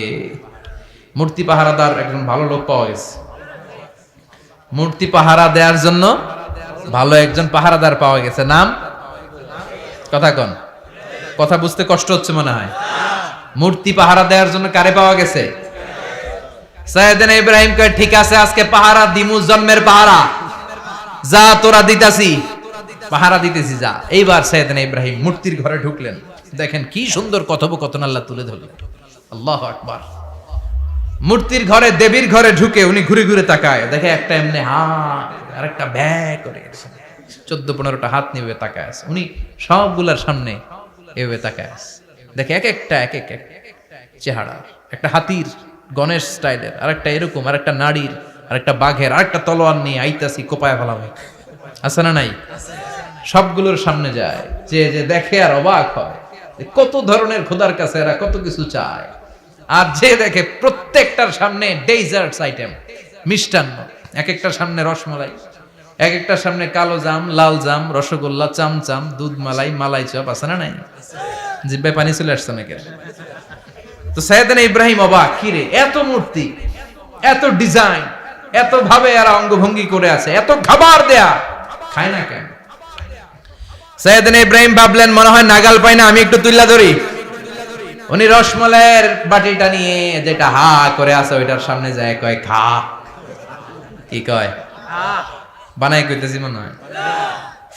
মূর্তি পাহারাদার একজন ভালো লোক পাওয়া গেছে। মূর্তি পাহারা দেওয়ার জন্য ভালো একজন পাহারাদার পাওয়া গেছে। নাম? কথা কন, কথা বুঝতে কষ্ট হচ্ছে মনে হয়। মূর্তি পাহারা দেওয়ার জন্য কারে পাওয়া গেছে? সাইয়েদনা ইব্রাহিম কয় ঠিক আছে আজকে পাহারা দিমু, জন্মের পাহারা। যা তোরা দিতাছি, পাহারা দিতেছি যা। এইবার সাইয়েদনা ইব্রাহিম মূর্তির ঘরে ঢুকলেন। দেখেন কি সুন্দর কথোপকথন আল্লাহ তুলে ধরলেন। আল্লাহু আকবার। মূর্তির ঘরে, দেবীর ঘরে ঢুকে উনি ঘুরে ঘুরে তাকায়, দেখে একটা এমনি হাত আর একটা ব্যাগ করে 14-15টা হাত নিয়ে তাকায় আছে। উনি সবগুলার সামনে এভাবে তাকায় আছে, দেখে এক একটা এক এক চেহারা, একটা হাতির গণেশ স্টাইলের, আর একটা এরকম, আর একটা নারীর, আর একটা বাঘের, আর একটা তলোয়ার নিয়ে আইতাছি কোপায় ফেলা হয়। আছে না নাই? সবগুলোর সামনে যায়, যে যে দেখে আর অবাক হয় কত ধরনের খোদার কাছে এরা কত কিছু চায়। আর যে দেখে প্রত্যেকটার সামনে ডেজার্টস আইটেম, মিষ্টান্ন, এক একটার সামনে রসমালাই, এক একটার সামনে কালো জাম, লাল জাম, রসগোল্লা, চামচাম, দুধ মালাই, মালাই চপ। আছে না নাই? জিব্বায় পানি চলে আসছে নাকি? তো সাইয়েদনা ইব্রাহিম অবাক, কি রে এত মূর্তি, এত ডিজাইন, এত ভাবে এরা অঙ্গভঙ্গি করে আছে, এত খাবার দেয়া, খায় না কেন? সাইয়েদনা ইব্রাহিম ভাবলেন মনে হয় নাগাল পাই না, আমি একটু তুইলা ধরি। উনি রসমলাইয়ের বাটিটা নিয়ে যেটা হা করে আছে ওইটার সামনে যায় কয় খা। কি কয়? বানাই কইতেছি মনে হয়।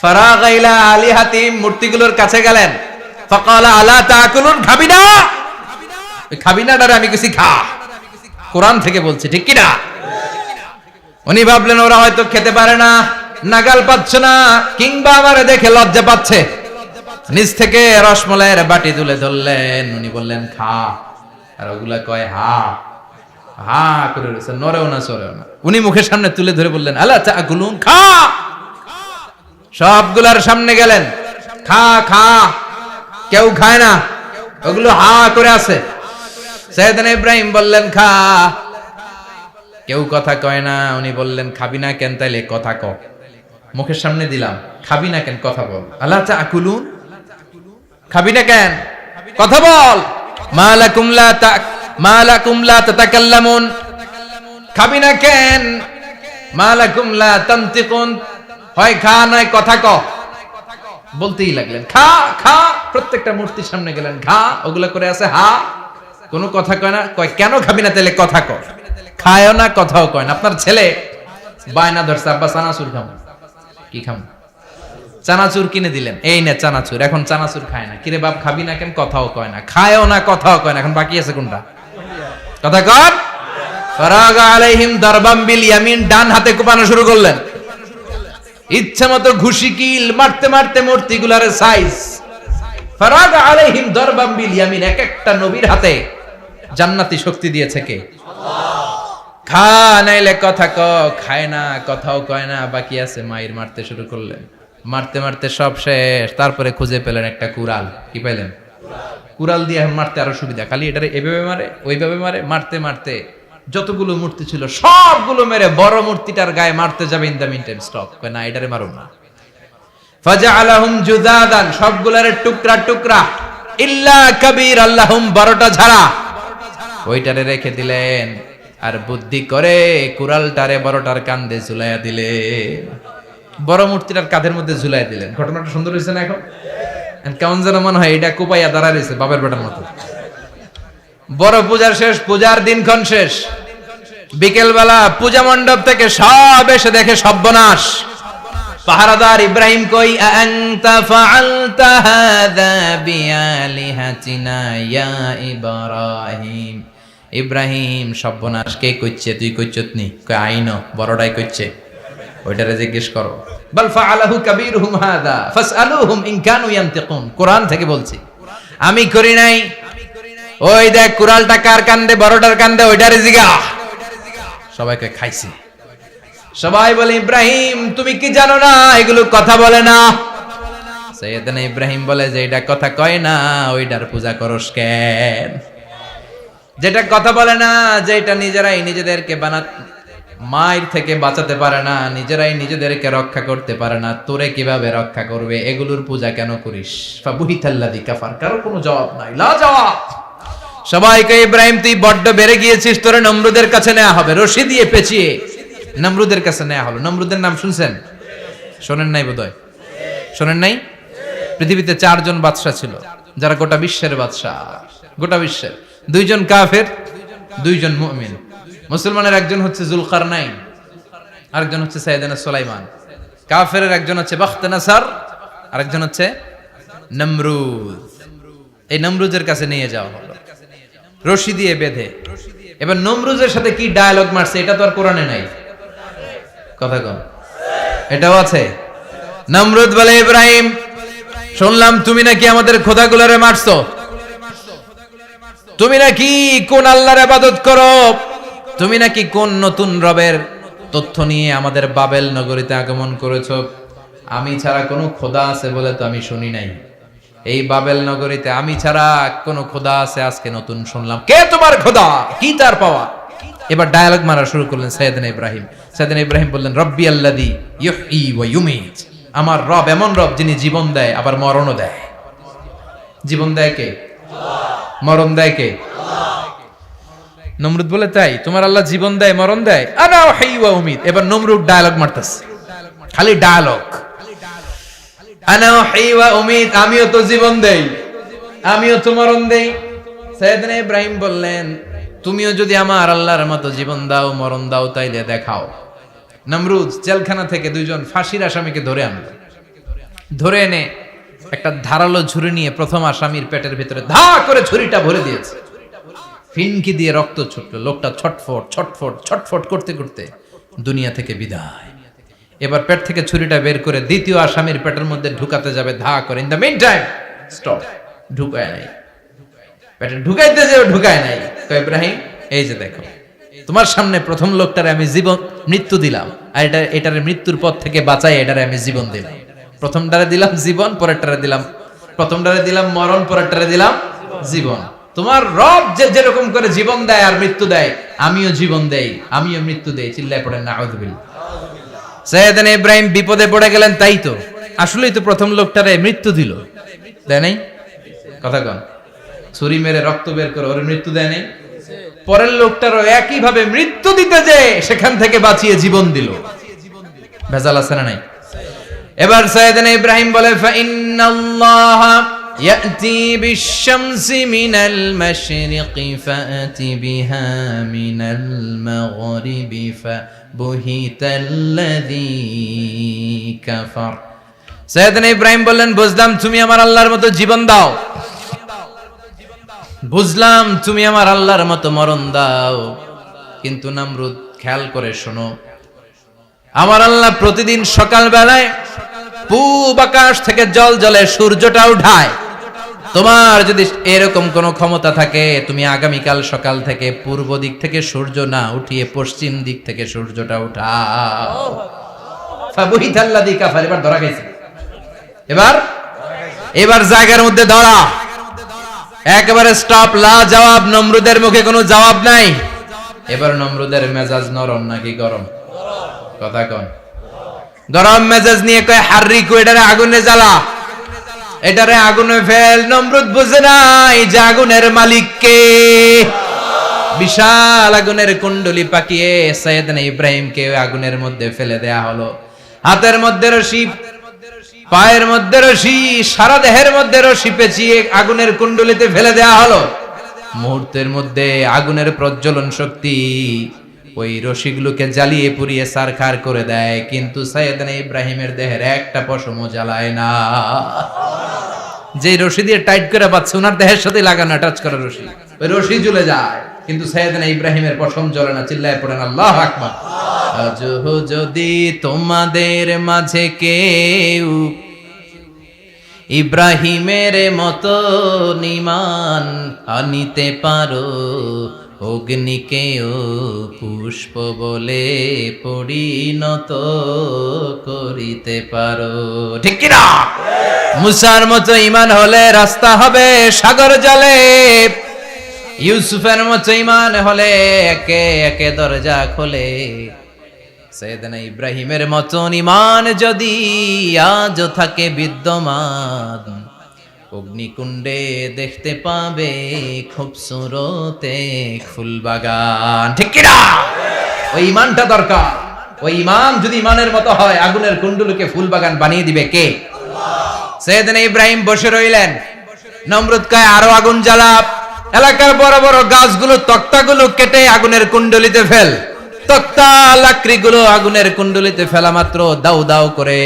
ফারাগা ইলা আলিহাতিম, মূর্তিগুলোর কাছে গেলেন। ফাকালা আলা তাকুলুন, খাবি না? ওই খাবি না ডারে আমি কইছি খা, কোরআন থেকে বলছি, ঠিক কি না? উনি ভাবলেন ওরা হয়তো খেতে পারে না, নাগাল পাচ্ছে না, কিংবা আমারে দেখে লজ্জা পাচ্ছে। নিজ থেকে রসমলাইয়ের বাটি তুলে ধরলেন, উনি বললেন খা, আর ওগুলা কয় হা হা করে রয়েছে, নরেও না সরেও না। উনি মুখের সামনে তুলে ধরে বললেন আলা তাকুলুন, খা। সবগুলার সামনে গেলেন, খা খা, কেউ খায় না, ওগুলো হা করে আছে। সাইয়েদনা ইব্রাহিম বললেন খা, কেউ কথা কয় না। উনি বললেন খাবি না কেন? তাইলে কথা ক, মুখের সামনে দিলাম, খাবি না কেন? কথা বল। আলা তাকুলুন, খাবি না কেন? কথা বল। মালাকুম লা তাতাকাল্লামুন, খাবি না কেন? মালাকুম লা তানতিকুন, হয় খা নয় কথা ক। বলতেই লাগলেন খা খা, প্রত্যেকটা মূর্তির সামনে গেলেন, খা, ওগুলা করে আছে হা, কোনো কথা কয় না। কয় কেন খাবি না? তাহলে কথা ক। খায়ও না, কথাও কয় না। আপনার ছেলে বায়না ধরছে আব্বা চানাচুর খাবো। কি খাবো? চানাচুর কিনে দিলেন, এই না চানাচুর। এখন চানাচুর খায় না। কিরে বাপ খাবি না কেন? কথাও কয় না, খায়ও না, কথাও কয় না। এখন বাকি আছে কোনটা? কথা কর। ফারাগা আলাইহিম দারবাম বিল ইয়ামিন, ডান হাতে কোপানো শুরু করলেন। ইচ্ছা মতো ঘুষি কিল মারতে মারতে মূর্তিগুলার সাইজ। ফারাগা আলাইহিম দারবাম বিল ইয়ামিন, এক একটা নবীর হাতে জান্নাতি শক্তি দিয়েছে কে? খা নাইলে কথা ক। খায় না, কথাও কয় না, বাকি আছে। মাইর মারতে শুরু করলেন, মারতে মারতে সব শেষ। তারপরে খুঁজে পেলেন একটা কুড়াল। কি পেলেন? কুড়াল দিয়ে মারতে আরো সুবিধা, খালি এটারে এভাবে মারে ওইভাবে মারে। মারতে মারতে যতগুলো মূর্তি ছিল সবগুলো মেরে বড় মূর্তিটার গায়ে মারতে যাবে, in the meantime stop, কয় না এটারে মারুম না। ফাজআলাহুম জুদাদান, সবগুলারে টুকরা টুকরা। ইল্লা কাবীর আল্লাহুম, 12টা ঝাড়া ওইটারে রেখে দিলেন। আর বুদ্ধি করে কুড়ালটারে বড়টার কাঁধে ঝুলাইয়া দিলে, বড় মূর্তিটার কাঁধের মধ্যে ঝুলাই দিলেন। ঘটনাটা সুন্দর হয়েছে না? এখন কেমন যেন মনে হয় এটা কোপাইয়া দাঁড়া রয়েছে বাবার বেটার মতো। বড় পূজার শেষ, পূজার দিনক্ষণ শেষ। বিকেল বেলা পূজা মণ্ডপ থেকে সব এসে দেখে সর্বনাশ। পাহারাদার ইব্রাহিম কই? আনতা ফাআলতা হাযা বিআলিহাতিনা ইয়া ইব্রাহিম। ইব্রাহিম সর্বনাশ কে কইছে? তুই কইছত নি? কই আইনো, বড়টাই কইছে, ওইটারে জিজ্ঞেস করো। বাল ফাআলাহু কাবীরুহুম হাযা ফাসআলুহুম ইন কানু ইয়ানতিকুন, কোরআন থেকে বলছি, আমি করি নাই। ওই দেখ কুড়ালটা কার কান্দে? বড়টার কান্দে, ওইটারে জিগা। সবাইকে খাইছে। সবাই বলে ইব্রাহিম তুমি কি জানো না এগুলো কথা বলে না? সাইয়েদনা ইব্রাহিম বলে যে এটা কথা কয় না, ওইটার পূজা করস কেন? যেটা কথা বলে না, যেটা নিজেরাই নিজেদেরকে মায়ের থেকে বাঁচাতে পারে না, নিজেরাই নিজেদেরকে রক্ষা করতে পারে না, তোরে কিভাবে রক্ষা করবে? এগুলোর পূজা কেন করিস? ফাবুহিতাল্লাযী কাফার, কারো কোনো জবাব নাই, লা জবাব। সবাইকে ইব্রাহিম তুই বড্ড বেড়ে গিয়েছিস, তোরে নমরুদের কাছে নেওয়া হবে। রশি দিয়ে পেঁচিয়ে নমরুদের কাছে নেওয়া হলো। নমরুদের নাম শুনছেন? শোনেন নাই বোধহয়? শোনেন নাই? পৃথিবীতে 4 জন বাদশা ছিল, যারা গোটা বিশ্বের বাদশা। গোটা বিশ্বের 2 জন কাফের, 2 জন মুমিন। মুসলমানের একজন হচ্ছে যুলকারনাইন, আরেকজন হচ্ছে সাইয়েদনা সুলাইমান। কাফেরের একজন হচ্ছে বাখতানাসার, আরেকজন হচ্ছে নমরুদ। এই নমরুদের কাছে নিয়ে যাওয়া হলো রশি দিয়ে বেঁধে। এবার নমরুদের সাথে কি ডায়ালগ মারছে এটা তো আর কোরআনে নাই। কথা কম, এটাও আছে। নমরুদ বলে ইব্রাহিম শুনলাম তুমি নাকি আমাদের খোদাগুলোরে মারছো, তুমি নাকি কোন আল্লাহর ইবাদত করো, তুমি নাকি কোন নতুন রবের তথ্য নিয়ে আমাদের বাবেল নগরীতে আগমন করেছো। আমি ছাড়া কোনো খোদা আছে বলে তো আমি শুনি নাই। এই বাবেল নগরীতে আমি ছাড়া কোনো খোদা আছে আজকে নতুন শুনলাম। কে তোমার খোদা? কি তার পাওয়া? এবার ডায়ালগ মারা শুরু করলেন সাইয়েদনা ইব্রাহিম। সাইয়েদনা ইব্রাহিম বললেন রব্বি আল্লাযী ইউহয়ী ওয়া ইউমীত, আমার রব এমন রব যিনি জীবন দেয় আবার মরণও দেয়। জীবন দেয় কে? মরণ দেয় কে? নমরুদ বলে তাই তোমার আল্লাহ জীবন দেয় মরণ দেয়? আনা উহয়ী ওয়া উমীত। এবার নমরুদ ডায়ালগ মারতেছে, খালি ডায়ালগ। আনা উহয়ি ওয়া উমীত, আমিও তো জীবন দেই, আমিও তো মরণ দেই। সাইয়েদনা ইব্রাহিম বললেন, তুমিও যদি আমার আল্লাহর মতো জীবন দাও, মরণ দাও, তাইলে দেখাও। নমরুদ জেলখানা থেকে দুইজন ফাঁসির আসামিকে ধরে আনলো। ধরে এনে একটা ধারালো ছুরি নিয়ে প্রথম আসামির পেটের ভিতরে ধা করে ছুরিটা ভরে দিয়েছে। ফিনকি দিয়ে রক্ত ছুটলো। লোকটা ছটফট ছটফট ছটফট করতে করতে দুনিয়া থেকে বিদায়। এবার পেট থেকে ছুরিটা বের করে দ্বিতীয় আসামির পেটের মধ্যে ঢুকাতে যাবে ধা করে। In the meantime stop, ঢুকায় নাই। পেটে ঢুকাইতে যেও ঢুকায় নাই। তো ইব্রাহিম, এই যে দেখো, তোমার সামনে প্রথম লোকটারে আমি জীবন মৃত্যু দিলাম, আর এটারে মৃত্যুর পথ থেকে বাঁচাই, এটারে আমি জীবন দিলাম। প্রথমটারে দিলাম জীবন, পরেরটারে দিলাম, প্রথমটারে দিলাম মরণ, পরেরটারে দিলাম জীবন। তোমার রব যেরকম করে জীবন দেয় আর মৃত্যু দেয়, আমিও জীবন দেই, আমিও মৃত্যু দেই। চিল্লায় পড়েন নাউযুবিল্লাহ। সাইয়েদনা ইব্রাহিম বিপদে পড়ে গেলেন। তাই তো, আসলেই তো প্রথম লোকটারে মৃত্যু দিল, দেয় নাই? কথা কন, ছুরি মেরে রক্ত বের করে ওর মৃত্যু দেয় নাই? পরের লোকটারও একই ভাবে মৃত্যু দিতে যে সেখান থেকে বাঁচিয়ে জীবন দিল। ভেজাল আছে না নাই? এবার সাইয়েদনা ইব্রাহিম বলে, ফাইন্নাল্লাহ ইয়াতি বিশ-শামসি মিনাল মাশরিকি ফাআতি বিহা মিনাল মাগরিবি ফাবুহিতাল্লাযী কাফার। সাইয়েদনা ইব্রাহিম বললেন, বুঝলাম তুমি আমার আল্লাহর মতো জীবন দাও, বুঝলাম তুমি আমার আল্লাহর মতো মরণ দাও, কিন্তু নমরুদ খেয়াল করে শোনো, আমার আল্লাহ প্রতিদিন সকাল বেলায় পূব আকাশ থেকে জল জলে সূর্যটা উঠায়। তোমার যদি এরকম কোনো ক্ষমতা থাকে, তুমি আগামীকাল সকাল থেকে পূর্ব দিক থেকে সূর্য না উঠিয়ে পশ্চিম দিক থেকে সূর্যটা উঠাও। ফাবুহিতাল্লাযী কাফার। এবার ধরা গেছে, এবার জায়গার মধ্যে ধরা, একেবারে স্টপ, লা জবাব। নমরুদের মুখে কোনো জবাব নাই। এবার নমরুদের মেজাজ নরম নাকি গরম? কথা কন। গরম মেজাজ নিয়ে কয়, হাররিকু, এটারে আগুনে জ্বালা, এটারে আগুনে ফেল। নমরুদ বুঝে নাই যে আগুনের মালিক কে। বিশাল আগুনের কুণ্ডলি পাকিয়ে সাইয়েদনা ইব্রাহিমকে আগুনের মধ্যে ফেলে দেয়া হলো। হাতের মধ্যে রশি, পায়ের মধ্যে রশি, সারা দেহের মধ্যে রশি পেঁচিয়ে আগুনের কুণ্ডলিতে ফেলে দেয়া হলো। মুহূর্তের মধ্যে আগুনের প্রজ্বলন শক্তি ওই রশিগুলোকে জ্বালিয়ে পুড়িয়ে ছারখার করে দেয়, কিন্তু সাইয়েদনা ইব্রাহিমের দেহের একটা পশমও জ্বালায় না। যে রশি দিয়ে টাইট করে বাঁধছে, ওনার দেহের সাথে লাগানো টাচ করা রশি, ওই রশি জ্বলে যায়, কিন্তু সাইয়েদনা ইব্রাহিমের পশম জ্বলে না। চিল্লায় পড়েন আল্লাহু আকবার। আজ যদি তোমাদের মাঝে কেউ ইব্রাহিমের মতো ঈমান আনিতে পারো, অগ্নিকেও পুষ্প বলে পরিণত করিতে পারো, ঠিক কি না? মুসার মতো ঈমান হলে রাস্তা হবে সাগর জলে, ইউসুফের মতো ঈমান হলে একে একে দরজা খোলে। সাইয়েদনা ইব্রাহিমের মতন ঈমান যদি আজ থাকে বিদ্যমান, অগ্নিকুণ্ডে দেখতে পাবে খুবসুরত এক ফুল বাগান, ঠিক কি না? ওই ঈমানটা দরকার। ওই ঈমান যদি ঈমানের মতো হয়, আগুনের কুণ্ডলকে ফুল বাগান বানিয়ে দিবে কে? আল্লাহ। সাইয়েদনা ইব্রাহিম বসে রইলেন। নমরুদ কয়, আরো আগুন জ্বালা, এলাকার বড় বড় গাছগুলো, তক্তাগুলো কেটে আগুনের কুণ্ডলিতে ফেল। তক্তা লাকড়িগুলো আগুনের কুণ্ডলিতে ফেলা মাত্র দাউ দাউ করে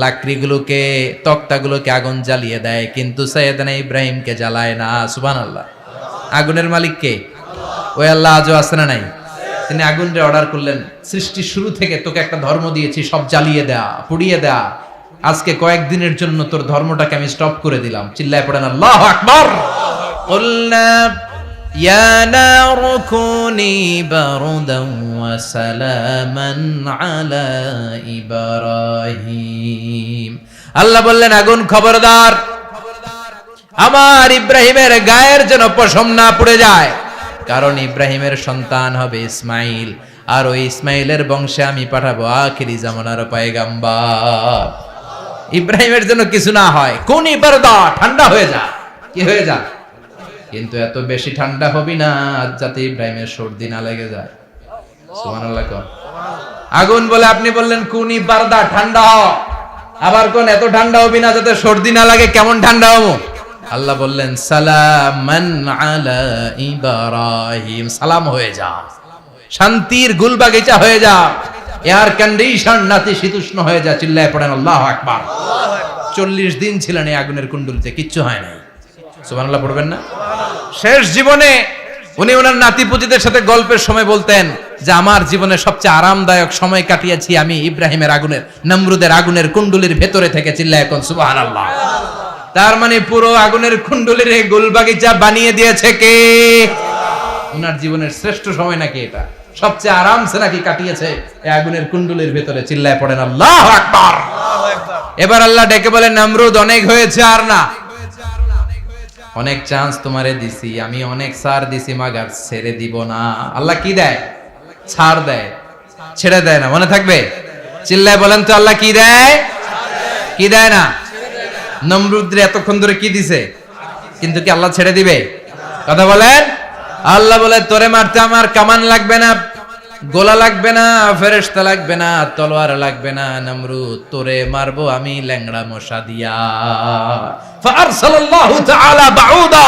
লাকড়িগুলোকে, তক্তাগুলোকে আগুন জ্বালিয়ে দেয়, কিন্তু সাইয়েদনা ইব্রাহিমকে জ্বালায় না। সুবহানাল্লাহ। আগুনের মালিক কে? ওই আল্লাহ আজও আছে না নাই? তিনি আগুনরে অর্ডার করলেন, সৃষ্টির শুরু থেকে তোকে একটা ধর্ম দিয়েছি, সব জ্বালিয়ে দেয়া, পুড়িয়ে দেয়া, আজকে কয়েকদিনের জন্য তোর ধর্মটাকে আমি স্টপ করে দিলাম। চিল্লায় পড়েন আল্লাহু আকবার। কুলনা ইয়া নারু কুনি বারদান ওয়া সালামান আলা ইব্রাহিম। আল্লাহ বললেন, আগুন খবরদার, আমার ইব্রাহিমের গায়ের যেন পশম না পুড়ে যায়, কারণ ইব্রাহিমের সন্তান হবে ইসমাইল, আর ওই ইসমাইলের বংশে আমি পাঠাবো আখিরি জামানার পয়গাম্বার। ইব্রাহিমের যেন কিছু না হয়, কুনি বারদা, ঠান্ডা হয়ে যা। কি হয়ে যা? কিন্তু এত বেশি ঠান্ডা হবি না যাতে ইব্রাহিমের সর্দি না লেগে যায়। সুবহানাল্লাহ। আগুন বলে, আপনি বললেন কুনি বারদা, ঠান্ডা হ, আবার কোন এত ঠান্ডা হবি না যাতে সর্দি না লাগে, কেমন ঠান্ডা হবো? আল্লাহ বললেন সালামান আলা ইব্রাহিম, সালাম হয়ে যা, শান্তির গুলবাগিচা হয়ে যা, এয়ার কন্ডিশন নাতিশীতোষ্ণ হয়ে যা। চিল্লায় পড়েন আল্লাহু আকবার। 40 দিন ছিলেন এই আগুনের কুণ্ডুলিতে, কিচ্ছু হয় নাই। সুবহানাল্লাহ পড়বেন না? শেষ জীবনে উনি ওনার নাতিপুতিদের সাথে গল্পের সময় বলতেন যে আমার জীবনে সবচেয়ে আরামদায়ক সময় কাটিয়েছি আমি ইব্রাহিমের আগুনের, নমরুদের আগুনের কুণ্ডুলির ভেতরে থেকে। চিল্লায় এখন সুবহানাল্লাহ। তার মানে পুরো আগুনের কুণ্ডুলির এই গোলবাগিচা বানিয়ে দিয়েছে কে? ওনার জীবনের শ্রেষ্ঠ সময় নাকি এটা, সবচেয়ে আরামসে নাকি কাটিয়েছে এই আগুনের কুণ্ডুলির ভেতরে। চিল্লায় পড়েন আল্লাহু আকবার। এবার আল্লাহ ডেকে বলেন নমরুদ অনেক হয়েছে, আর না, অনেক চান্স তোমারে দিছি আমি, অনেক ছাড় দিছি, মাগার ছেড়ে দিব না। আল্লাহ কি দেয়? ছাড় দেয়, ছেড়ে দেয় না। মনে থাকবে? চিল্লায় বলেন তো আল্লাহ কি দেয়? কি দেয় না? নমরুদরে এতক্ষণ ধরে কি দিছে, কিন্তু কি আল্লাহ ছেড়ে দিবে? কথা বলেন। আল্লাহ বলে তোরে মারতে আমার কামান লাগবে না, গোলা লাগবে না, ফেরেশতা লাগবে না, তলোয়ার লাগবে না, নমরুদ তোরে মারবো আমি ল্যাংড়া মশা দিয়া। ফারসালাল্লাহু তাআলা বাউদা,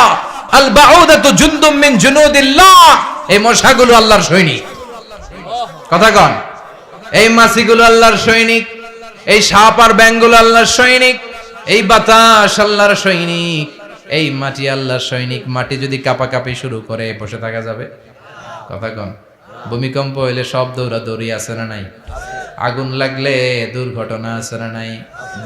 আল বাউদাতু জুনদুম মিন জুনুদিল্লাহ। এই মশাগুলো আল্লাহর সৈনিক। কথা কন। এই মাছিগুলো আল্লাহর সৈনিক, এই সাপ আর ব্যাঙগুলো আল্লাহর সৈনিক, এই বাতাস আল্লাহর সৈনিক, এই মাটি আল্লাহর সৈনিক। মাটি যদি কাঁপাকাঁপি শুরু করে বসে থাকা যাবে? কথা কন। ভূমিকম্প হইলে সব দৌড়াদৌড়ি আছে না নাই? আগুন লাগলে দুর্ঘটনা আছে না নাই?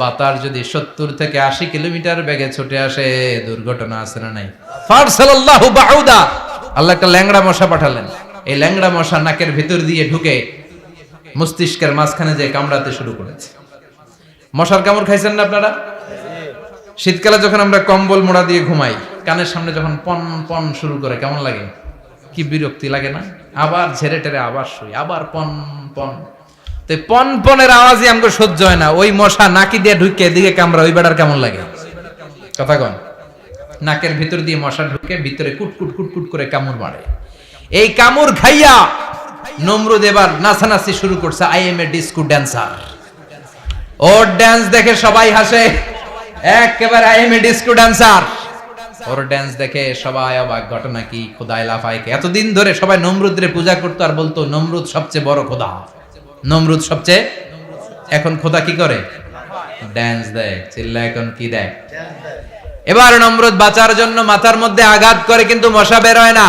বাতাস যদি 70 থেকে 80 কিলোমিটার বেগে ছুটে আসে দুর্ঘটনা আছে না নাই? ফারসালাল্লাহু বাউদা, আল্লাহ একটা ল্যাংড়া মশা পাঠালেন। এই ল্যাংড়া মশা নাকের ভিতর দিয়ে ঢুকে মস্তিষ্কের মাঝখানে যে কামড়াতে শুরু করেছে। মশার কামড় খাইছেন না আপনারা? শীতকালে যখন আমরা কম্বল মোড়া দিয়ে ঘুমাই, কানের সামনে যখন পন পন শুরু করে কেমন লাগে? কি বিরক্তি লাগে না? আবার ঝেড়ে টেরে আবার শুই, আবার পন পন। তো পন পনের আওয়াজই আমাকে সহ্য হয় না। ওই মশা নাকি দিয়ে ঢুকে এদিকে কামড়া, ওই বেড়ার কেমন লাগে? কথা কন। নাকের ভিতর দিয়ে মশা ঢুকে ভিতরে কুটকুট কুটকুট করে কামড় মারে। এই কামড় খাইয়া নমরুদ এবার নাচানাচি শুরু করছে। I M A disco dancer. Or dance দেখে সবাই হাসে, একেবারে I M A disco dancer. Or dance দেখে সবাই অবাক। ঘটনা কি? খোদায় লাফায় কে? এতদিন ধরে সবাই নমরুদরে পূজা করতো আর বলতো নমরুদ সবচেয়ে বড় খোদা, নমরুদ সবচেয়ে। এখন খোদা কি করে? ড্যান্স দেয়। চিল্লা এখন কি দেয়? এবার নমরুদ বাঁচার জন্য মাথার মধ্যে আঘাত করে, কিন্তু মশা বের হয় না।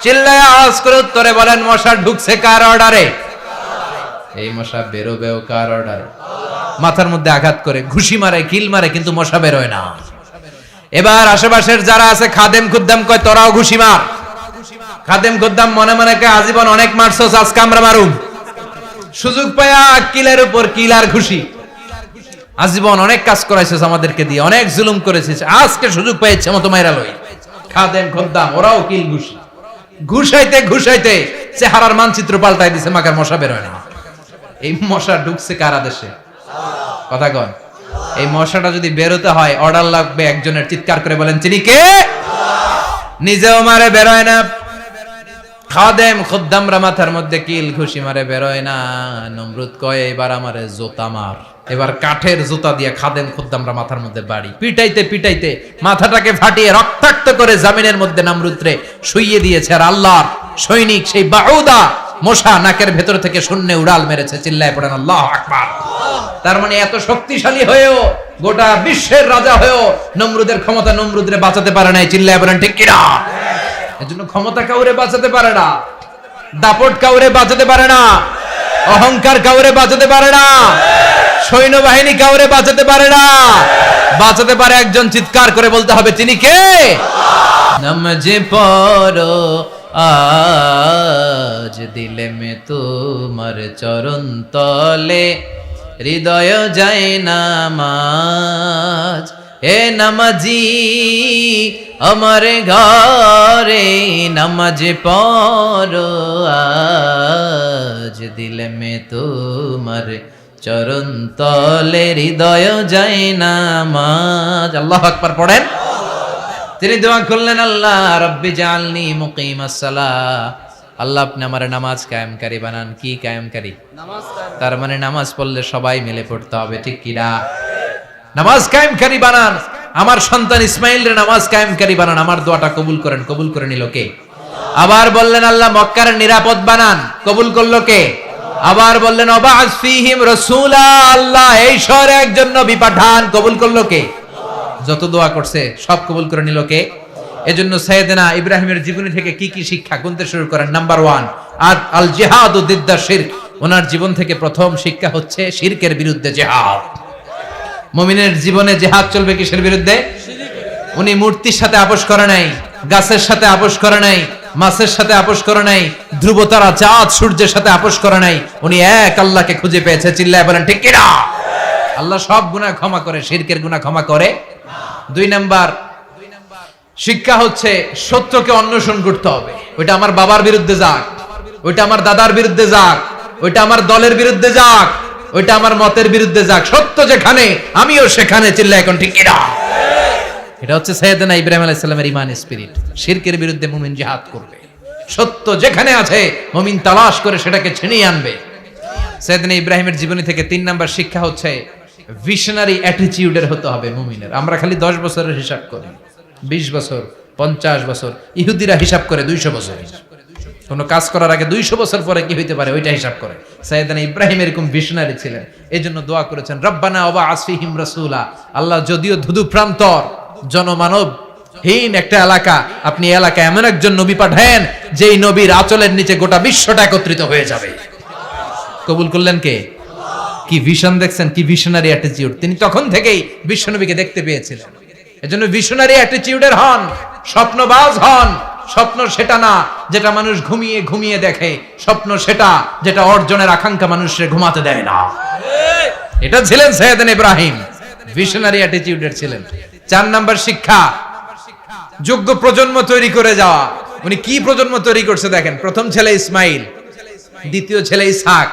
চিল্লায় আওয়াজ করে উত্তরে বলেন মশা ঢুকছে কার অর্ডারে? এই মশা বেরোবেও কার অর্ডারে? মাথার মধ্যে আঘাত করে ঘুষি মারে, কিল মারে, কিন্তু মশা বের হয় না। এবার আশেপাশের যারা আছে খাদেম খুদ্দাম কয় তোরাও ঘুষি মার। খাদেম খুদ্দাম মনে মনে কয় আজীবন অনেক মারছস, আজকে আমরা মারুম। সুযোগ পায়া কিলের উপর কিল আর ঘুষি। আজীবন অনেক কাজ করাইছিস আমাদেরকে দিয়ে, অনেক জুলুম করেছিস, আজকে সুযোগ পেয়েছে মতো মাইরা লই। খাদেম খুদ্দাম ওরাও কিল ঘুষি। ঘুষাইতে ঘুষাইতে চেহারার মানচিত্র পাল্টাই দিছে, মাকার মশা বের হয় না। এই মশা ঢুকছে কার আদেশে? কথা কন। এই মশাটা যদি বেরোতে হয় অর্ডার লাগবে একজনের। চিৎকার করে বলেন তিনি কে? নিজেও মারে, বেরোয় না। খাদেম খুদ্দামরা মাথার মধ্যে কিল ঘুষি মারে, বেরোয় না। নমরুদ কয় এবার আমারে জোতা মার। এবার কাঠের জুতা দিয়ে খাদেম খুদ্দামরা মাথার মধ্যে বাড়ি। পিটাইতে পিটাইতে মাথাটাকে ফাটিয়ে রক্তাক্ত করে জামিনের মধ্যে নমরুদরে শুইয়ে দিয়েছে। আর আল্লাহর সৈনিক সেই বাউদা মশা নাকের ভেতর থেকে শূন্যে উড়াল মেরেছে। চিল্লায় পড়েন আল্লাহু আকবার। তার মানে এত শক্তিশালী হয়েও, গোটা বিশ্বের রাজা হয়েও নমরুদের ক্ষমতা নমরুদরে বাঁচাতে পারে নাই। চিল্লায় বলেন ঠিক কিনা? এজন্য ক্ষমতা কাউরে বাঁচাতে পারে না, দাপট কাউরে বাঁচাতে পারে না, অহংকার কাউরে বাঁচাতে পারে না, সৈন্যবাহিনী কাউরে বাঁচাতে পারে না। বাঁচাতে পারে একজন। চিৎকার করে বলতে হবে তিনি কে? নামাজে পড়ো আজ দিলে মে তোমার চরণ তলে, হৃদয় যায় নামাজ। হে নামাজি আমার ঘরে নামাজ পড়ো আজ দিলে মে তোমার চরণ তলে, হৃদয় যায় নামাজ। আল্লাহু আকবার পড়েন। তিনি দোয়া করলেন আল্লাহ রব্বি জাআলনি মুকিমাস সালাহ। আল্লাহ আপনি আমার নামাজ কায়েমকারী বানান। কি কায়েমকারী? নামাজ। তার মানে নামাজ পড়লে সবাই মিলে পড়তে হবে, ঠিক কি না? নামাজ কায়েমকারী বানান, আমার সন্তান ইসমাইলের নামাজ কায়েমকারী বানান, আমার দোয়াটা কবুল করেন। কবুল করে নিল কে? আবার বললেন আল্লাহ মক্কার নিরাপদ বানান, কবুল করলো কে? আবার বললেন ওয়াবা'আস ফীহিম রাসূলা, আল্লাহ এই শহরে একজন নবী পাঠান, কবুল করলো কে? যত দোয়া করছে সব কবুল করে নিল কে? এজন্য সাইয়েদনা ইব্রাহিমের জীবনী থেকে কি কি শিক্ষা গুনতে শুরু করেন। নাম্বার 1, আল জিহাদু দিদ্দা শিরক। ওনার জীবন থেকে প্রথম শিক্ষা হচ্ছে শিরকের বিরুদ্ধে জিহাদ। মুমিনের জীবনে জিহাদ চলবে কিসের বিরুদ্ধে? উনি মূর্তির সাথে আপোষ করে নাই, গাছের সাথে আপোষ করে নাই, মাছের সাথে আপোষ করে নাই, ধ্রুবতারা চাঁদ সূর্যের সাথে আপোষ করে নাই। উনি এক আল্লাহকে খুঁজে পেয়েছে। চিল্লায় বলেন ঠিক কিনা? আল্লাহ সব গুনাহ ক্ষমা করে, শিরকের গুনাহ ক্ষমা করে। 2 নাম্বার শিক্ষা হচ্ছে সত্যকে অন্বেষণ করতে হবে। ওইটা আমার বাবার বিরুদ্ধে যাক, ওইটা আমার দাদার বিরুদ্ধে যাক, ওইটা আমার দলের বিরুদ্ধে যাক, ওইটা আমার মতের বিরুদ্ধে যাক, সত্য যেখানে আমিও সেখানে। চিল্লায় এখন ঠিক কিনা? এটা হচ্ছে সাইয়েদনা ইব্রাহিম আলাইহিস সালামের ঈমান স্পিরিট। শিরকের বিরুদ্ধে মুমিন জিহাদ করবে। সত্য যেখানে আছে মুমিন তালাশ করে সেটাকে ছিনিয়ে আনবে। সাইয়েদনা ইব্রাহিমের জীবনী থেকে 3 নাম্বার শিক্ষা হচ্ছে ভিশনারি অ্যাটিটিউডের হতে হবে মুমিনের। আমরা খালি 10 বছরের হিসাব করি, 20 বছর, 50 বছর। ইহুদিরা হিসাব করে 200 বছর। কোনো কাজ করার আগে 200 বছর পরে কি হইতে পারে ওইটা হিসাব করে। সাইয়েদনা ইব্রাহিম এরকম ভিশনারি ছিলেন। এজন্য দোয়া করেছেন রব্বানা ওয়াবা'আস ফীহিম রাসূলা। আল্লাহ যদিও ধুধু প্রান্তর জনমানব হীন একটা এলাকা, আপনি এলাকায় এমন একজন নবী পাঠায়েন যেই নবীর আঁচলের নিচে গোটা বিশ্বটা একত্রিত হয়ে যাবে। কবুল করলেন কে? কি ভিশন দেখছেন, কি ভিশনারি অ্যাটিটিউড। তিনি তখন থেকেই বিশ্বনবীকে দেখতে পেয়েছিলেন। এজন্য ভিশনারি অ্যাটিটিউডের হন, স্বপ্নবাজ হন। স্বপ্ন সেটা না যেটা মানুষ ঘুমিয়ে ঘুমিয়ে দেখে, স্বপ্ন সেটা যেটা অর্জনের আকাঙ্ক্ষা মানুষকে ঘুমাতে দেয় না। এটা ছিলেন সাইয়েদনা ইব্রাহিম, ভিশনারি অ্যাটিটিউডের ছিলেন। 4 নাম্বার শিক্ষা যোগ্য প্রজন্ম তৈরি করে যাওয়া। উনি কি প্রজন্ম তৈরি করছে দেখেন। প্রথম ছেলে ইসমাইল, দ্বিতীয় ছেলে ইসহাক।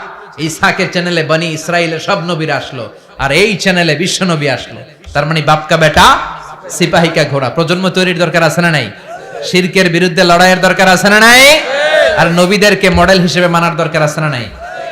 ইসহাকের চ্যানেলে বনি ইসরাইলের সব নবীরা আসলো, আর এই চ্যানেলে বিশ্ব নবী আসলো। তার মানে বাপকা বেটা সিপাহিকা ঘোড়া। প্রজন্ম তৈরির দরকার আছে না নাই? শিরকের বিরুদ্ধে লড়াইয়ের দরকার আছে না নাই? আর নবীদেরকে মডেল হিসেবে মানার দরকার আছে না নাই?